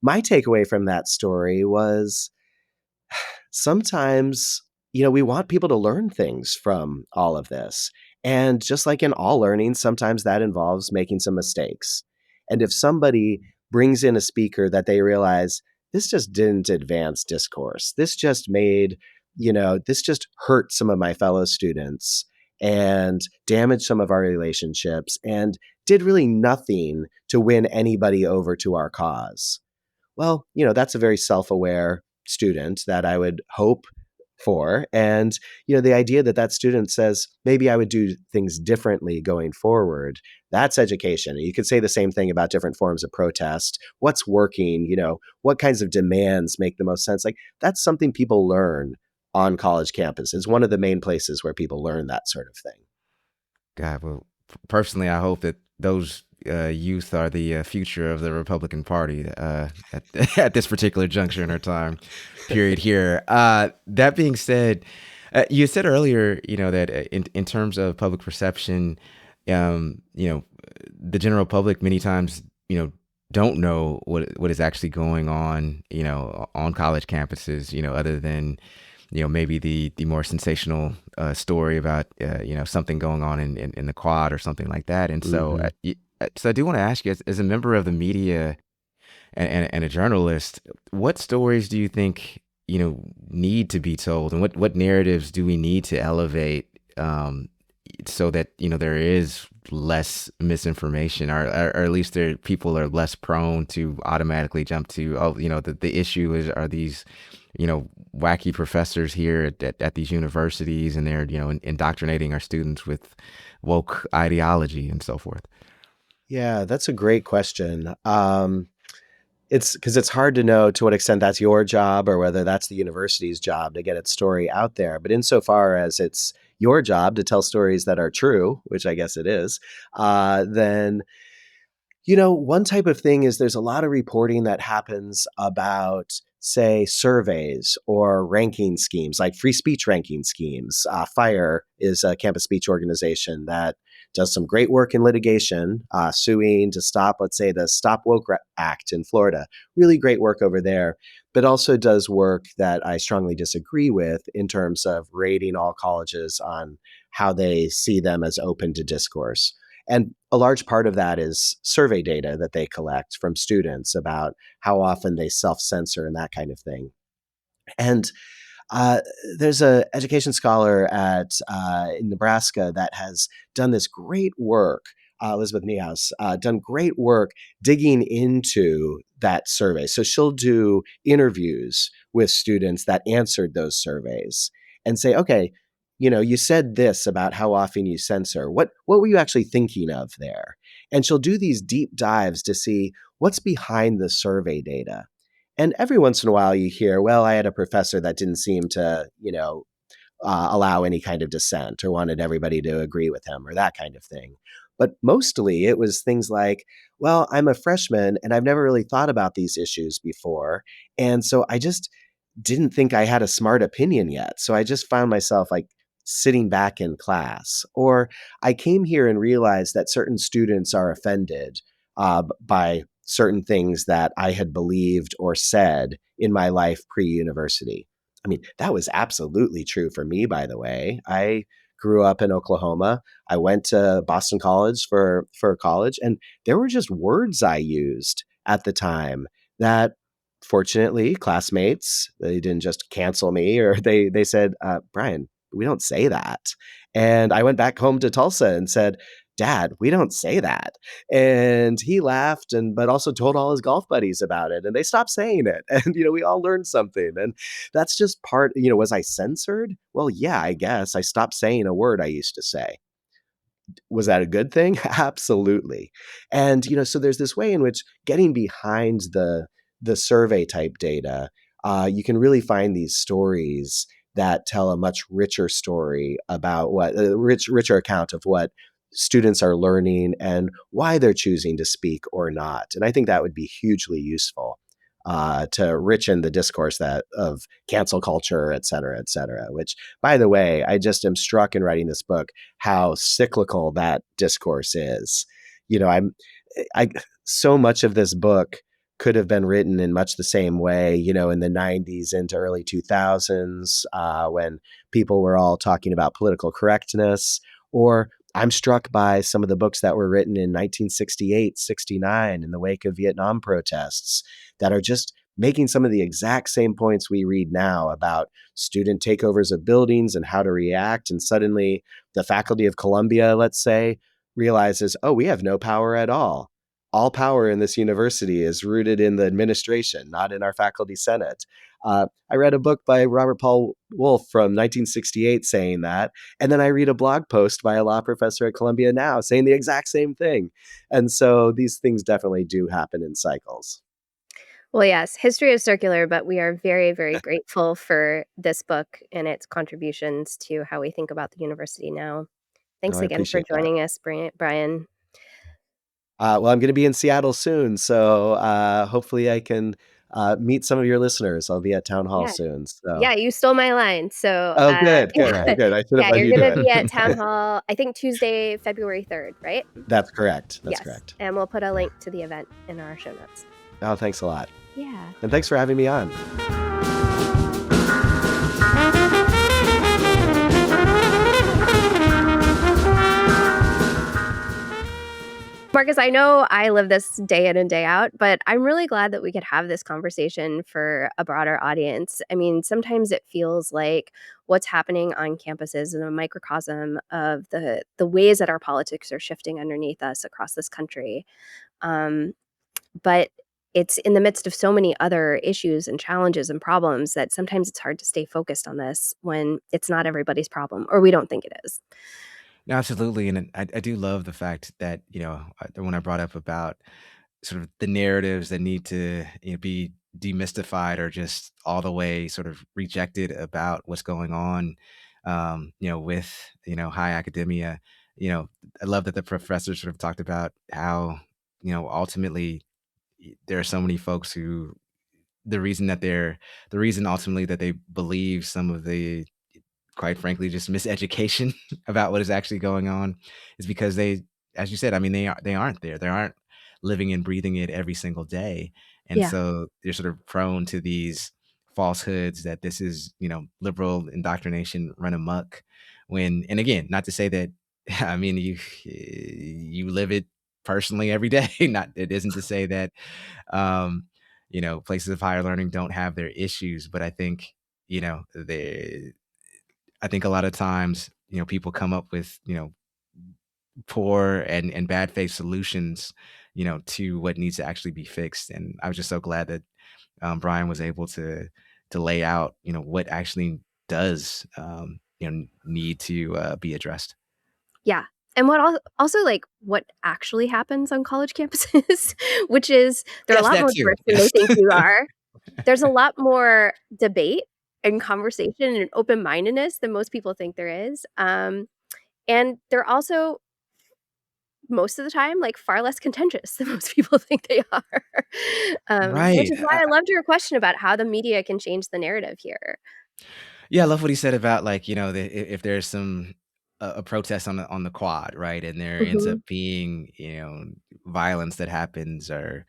my takeaway from that story was sometimes, we want people to learn things from all of this. And just like in all learning, sometimes that involves making some mistakes. And if somebody brings in a speaker that they realize this just didn't advance discourse, this just hurt some of my fellow students and damaged some of our relationships and did really nothing to win anybody over to our cause. Well, that's a very self-aware student that I would hope for. And, the idea that that student says, maybe I would do things differently going forward, that's education. You could say the same thing about different forms of protest. What's working, what kinds of demands make the most sense? Like that's something people learn on college campus. It's one of the main places where people learn that sort of thing.
God, well, personally, I hope that those youth are the future of the Republican Party at at this particular juncture in our time period here. That being said, you said earlier, that in terms of public perception, um, you know, the general public many times, don't know what is actually going on college campuses, other than maybe the more sensational story about something going on in the quad or something like that. And so
Hmm.
so I do want to ask you, as a member of the media and a journalist, what stories do you think need to be told, and what narratives do we need to elevate, so that there is less misinformation, or at least there people are less prone to automatically jump to, oh, the issue is, are these wacky professors here at these universities, and they're indoctrinating our students with woke ideology and so forth.
Yeah, that's a great question. It's because it's hard to know to what extent that's your job or whether that's the university's job to get its story out there. But insofar as it's your job to tell stories that are true, which I guess it is, then one type of thing is there's a lot of reporting that happens about, say, surveys or ranking schemes, like free speech ranking schemes. FIRE is a campus speech organization that does some great work in litigation, suing to stop, let's say, the Stop Woke Act in Florida. Really great work over there, but also does work that I strongly disagree with in terms of rating all colleges on how they see them as open to discourse. And a large part of that is survey data that they collect from students about how often they self-censor and that kind of thing. And uh, there's a education scholar at in Nebraska that has done this great work. Elizabeth Niehaus done great work digging into that survey. So she'll do interviews with students that answered those surveys and say, okay, you said this about how often you censor. What were you actually thinking of there? And she'll do these deep dives to see what's behind the survey data. And every once in a while you hear, well, I had a professor that didn't seem to, allow any kind of dissent or wanted everybody to agree with him or that kind of thing. But mostly it was things like, well, I'm a freshman and I've never really thought about these issues before. And so I just didn't think I had a smart opinion yet. So I just found myself like sitting back in class. Or I came here and realized that certain students are offended by certain things that I had believed or said in my life pre university. I mean, that was absolutely true for me, by the way. I grew up in Oklahoma. I went to Boston College for college, and there were just words I used at the time that fortunately classmates, they didn't just cancel me, or they said, Brian, we don't say that. And I went back home to Tulsa and said, Dad, we don't say that. And he laughed but also told all his golf buddies about it, and they stopped saying it. And, we all learned something. And that's just was I censored? Well, yeah, I guess I stopped saying a word I used to say. Was that a good thing? Absolutely. And, so there's this way in which getting behind the survey type data, you can really find these stories that tell a much richer story about what richer account of what students are learning and why they're choosing to speak or not. And I think that would be hugely useful to richen the discourse that of cancel culture, et cetera, which, by the way, I just am struck in writing this book how cyclical that discourse is. I so much of this book could have been written in much the same way, in the 90s into early 2000s, when people were all talking about political correctness. Or I'm struck by some of the books that were written in 1968, 69 in the wake of Vietnam protests that are just making some of the exact same points we read now about student takeovers of buildings and how to react. And suddenly the faculty of Columbia, let's say, realizes, oh, we have no power at all. All power in this university is rooted in the administration, not in our faculty senate. I read a book by Robert Paul Wolfe from 1968 saying that, and then I read a blog post by a law professor at Columbia now saying the exact same thing. And so these things definitely do happen in cycles.
Well, yes, history is circular, but we are very, very grateful for this book and its contributions to how we think about the university now.
Oh,
Thanks
I
again for
appreciate that.
joining us, Brian.
Well, I'm going to be in Seattle soon, so hopefully I can meet some of your listeners. I'll be at town hall
Yeah.
soon. So,
Yeah, you stole my line. So,
oh, good, good,
Congrats.
good. I should have
yeah,
let
you're
you do
gonna
it.
be at town hall, I think Tuesday, February 3rd, right?
That's correct. That's
Yes,
correct.
and we'll put a link to the event in our show notes.
Oh, thanks a lot.
Yeah.
And thanks for having me on.
Marcus, I know I live this day in and day out, but I'm really glad that we could have this conversation for a broader audience. I mean, sometimes it feels like what's happening on campuses is a microcosm of the ways that our politics are shifting underneath us across this country. Um, but it's in the midst of so many other issues and challenges and problems that sometimes it's hard to stay focused on this when it's not everybody's problem, or we don't think it is.
No, absolutely, and I do love the fact that, when I brought up about sort of the narratives that need to, be demystified or just all the way sort of rejected about what's going on, with, high academia. I love that the professor sort of talked about how, ultimately there are so many folks who the reason ultimately that they believe some of the, quite frankly, just miseducation about what is actually going on is because they, as you said, I mean, they aren't there. They aren't living and breathing it every single day. And
Yeah.
so they're sort of prone to these falsehoods that this is, liberal indoctrination run amok when, and again, not to say that, I mean, you live it personally every day. Not, it isn't to say that, um, places of higher learning don't have their issues, but I think, they I think a lot of times, people come up with, poor and bad faith solutions, to what needs to actually be fixed. And I was just so glad that Brian was able to lay out, what actually does need to be addressed.
Yeah. And also, like, what actually happens on college campuses, which is they're a
Yes,
lot
that
more
too.
diverse than they
Yes.
think you are. There's a lot more debate and conversation and open-mindedness than most people think there is. And they're also, most of the time, like, far less contentious than most people think they are. Which
Right.
is why I loved your question about how the media can change the narrative here.
Yeah, I love what he said about, like, if there's some a protest on the quad, right, and there ends up
Mhm.
being, violence that happens or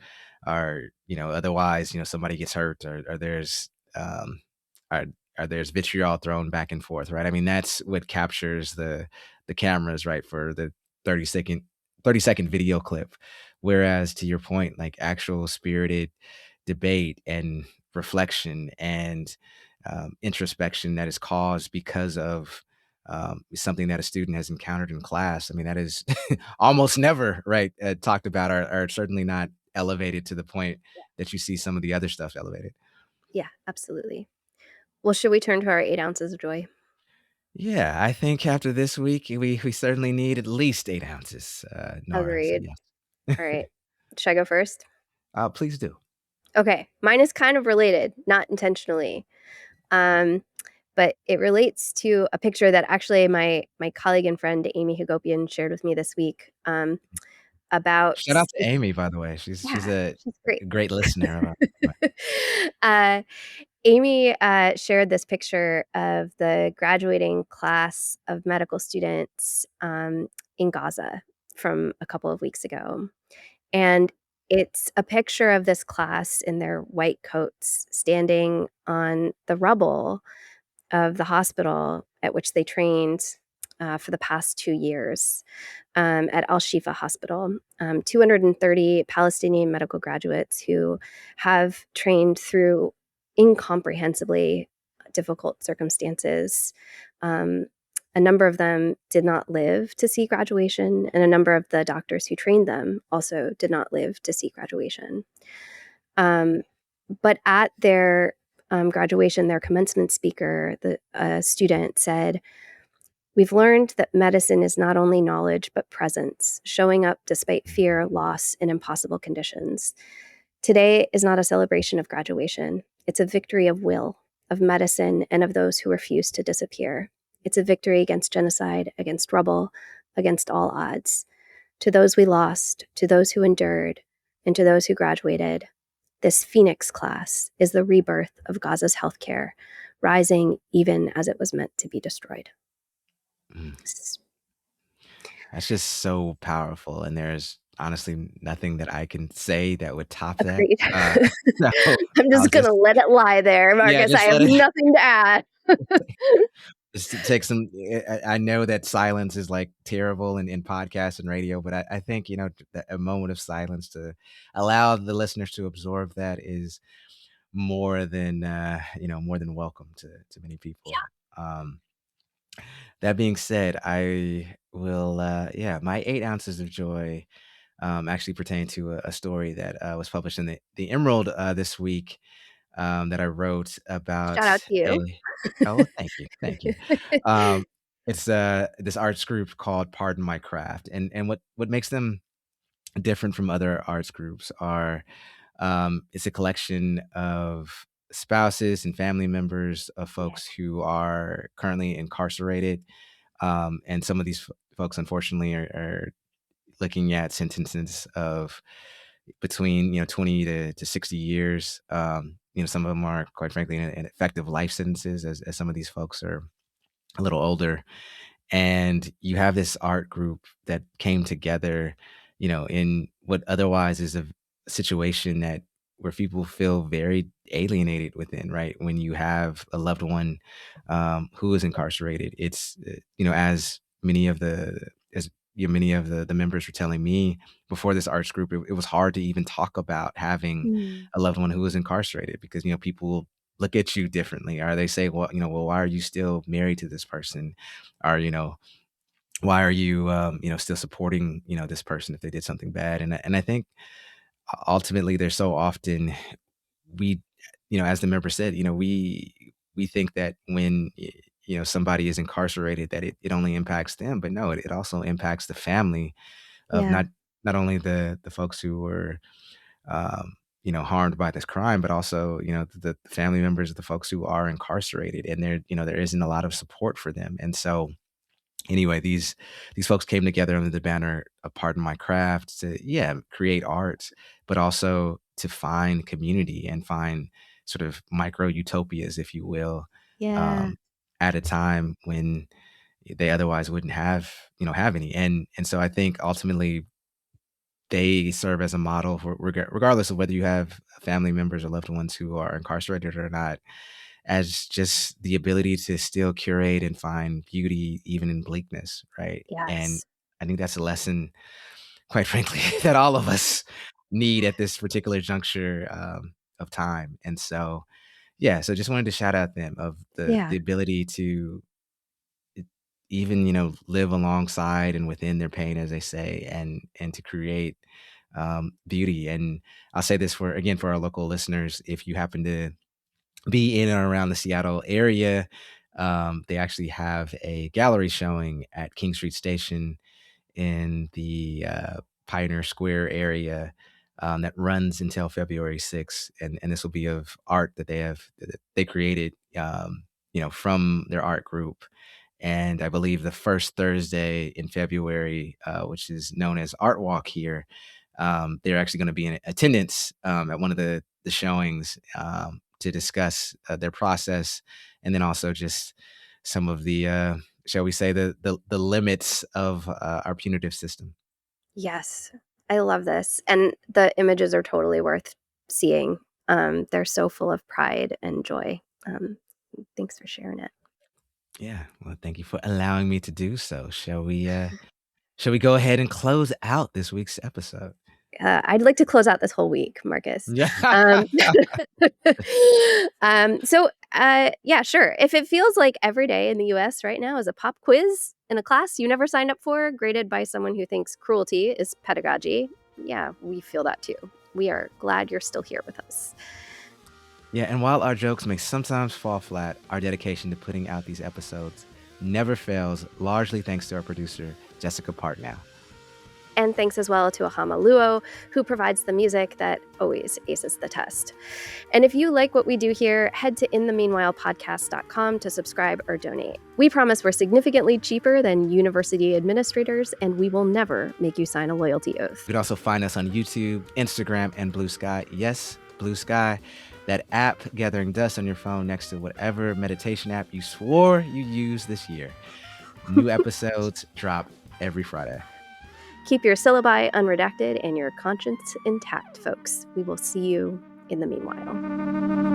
otherwise, somebody gets hurt or there's or, or there's vitriol thrown back and forth, right? I mean, that's what captures the cameras, right, for the 30-second 30-second video clip. Whereas to your point, like actual spirited debate and reflection and introspection that is caused because of something that a student has encountered in class. I mean, that is almost never, right, talked about, or certainly not elevated to the point that you see some of the other stuff elevated.
Yeah, absolutely. Well, should we turn to our 8 ounces of joy?
Yeah, I think after this week, we certainly need at least 8 ounces, Nora, so
Agreed.
yes.
All right. Should I go first?
Please do.
Okay. Mine is kind of related, not intentionally. Um, but it relates to a picture that actually my colleague and friend Amy Hagopian shared with me this week, about
Shout out to Amy, by the way. She's
yeah,
a
she's great.
great listener of our.
uh, Amy shared this picture of the graduating class of medical students in Gaza from a couple of weeks ago. And it's a picture of this class in their white coats standing on the rubble of the hospital at which they trained for the past 2 years at Al Shifa Hospital. 230 Palestinian medical graduates who have trained through incomprehensibly difficult circumstances. Um, a number of them did not live to see graduation, and a number of the doctors who trained them also did not live to see graduation. But at their graduation, their commencement speaker, the student said, "We've learned that medicine is not only knowledge, but presence, showing up despite fear, loss, and impossible conditions. Today is not a celebration of graduation. It's a victory of will, of medicine, and of those who refuse to disappear. It's a victory against genocide, against rubble, against all odds. To those we lost, to those who endured, and to those who graduated, this Phoenix class is the rebirth of Gaza's healthcare, rising even as it was meant to be destroyed."
Mm. That's just so powerful, and there's honestly nothing that I can say that would top that.
Agreed.
So
I'm
I'll
just gonna
just
let it lie there,
yeah,
Marcus. I
just
have
let it
nothing to add.
just to take some. I know that silence is like terrible in podcasts and radio, but I think a moment of silence to allow the listeners to absorb that is more than welcome to many people. Um, that being said, I will. Yeah, my 8 ounces of joy actually pertain to a story that was published in the Emerald this week, that I wrote about
Shout out to you.
a. Oh, thank you, thank you. Um, it's this arts group called Pardon My Craft, and what makes them different from other arts groups are it's a collection of spouses and family members of
Yeah.
folks who are currently incarcerated, and some of these folks, unfortunately, are looking at sentences of between 20 to 60 years. Some of them are, quite frankly, in effective life sentences, as some of these folks are a little older. And you have this art group that came together, in what otherwise is a situation that where people feel very alienated within, right? When you have a loved one who is incarcerated, it's as many of the members were telling me before this arts group, it was hard to even talk about having
Mm.
a loved one who was incarcerated because people look at you differently, or they say, well, why are you still married to this person, or why are you still supporting this person if they did something bad. And I think ultimately there's so often we as the member said, we think that when somebody is incarcerated that it only impacts them, but no, it also impacts the family of
Yeah.
not only the folks who were um, harmed by this crime, but also the family members of the folks who are incarcerated, and there isn't a lot of support for them. And so anyway, these folks came together under the banner of Pardon My Craft to, yeah, create art, but also to find community and find sort of micro utopias, if you will,
Yeah.
um, at a time when they otherwise wouldn't have any. And so I think ultimately they serve as a model for regardless of whether you have family members or loved ones who are incarcerated or not, as just the ability to still curate and find beauty even in bleakness, right? And
Yes.
I think that's a lesson, quite frankly, that all of us need at this particular juncture of time. And so, yeah, so just wanted to shout out them of the
Yeah.
ability to even, live alongside and within their pain, as they say, and to create beauty. And I'll say this for our local listeners: if you happen to be in or around the Seattle area, they actually have a gallery showing at King Street Station in the Pioneer Square area that runs until February 6th. And this will be of art that they created, from their art group. And I believe the first Thursday in February, which is known as Art Walk here, they're actually going to be in attendance at one of the showings to discuss their process, and then also just some of the, shall we say, the limits of our punitive system.
Yes, I love this, and the images are totally worth seeing. They're so full of pride and joy. Thanks for sharing it.
Yeah, well, thank you for allowing me to do so. Shall we go ahead and close out this week's episode?
I'd like to close out this whole week, Marcus.
Yeah.
Yeah, sure. If it feels like every day in the US right now is a pop quiz in a class you never signed up for, graded by someone who thinks cruelty is pedagogy, yeah, we feel that too. We are glad you're still here with us.
Yeah, and while our jokes may sometimes fall flat, our dedication to putting out these episodes never fails, largely thanks to our producer, Jessica Partnow.
And thanks as well to Ahama Luo, who provides the music that always aces the test. And if you like what we do here, head to inthemeanwhilepodcast.com to subscribe or donate. We promise we're significantly cheaper than university administrators, and we will never make you sign a loyalty oath.
You can also find us on YouTube, Instagram, and Blue Sky. Yes, Blue Sky, that app gathering dust on your phone next to whatever meditation app you swore you used this year. New episodes drop every Friday.
Keep your syllabi unredacted and your conscience intact, folks. We will see you in the meanwhile.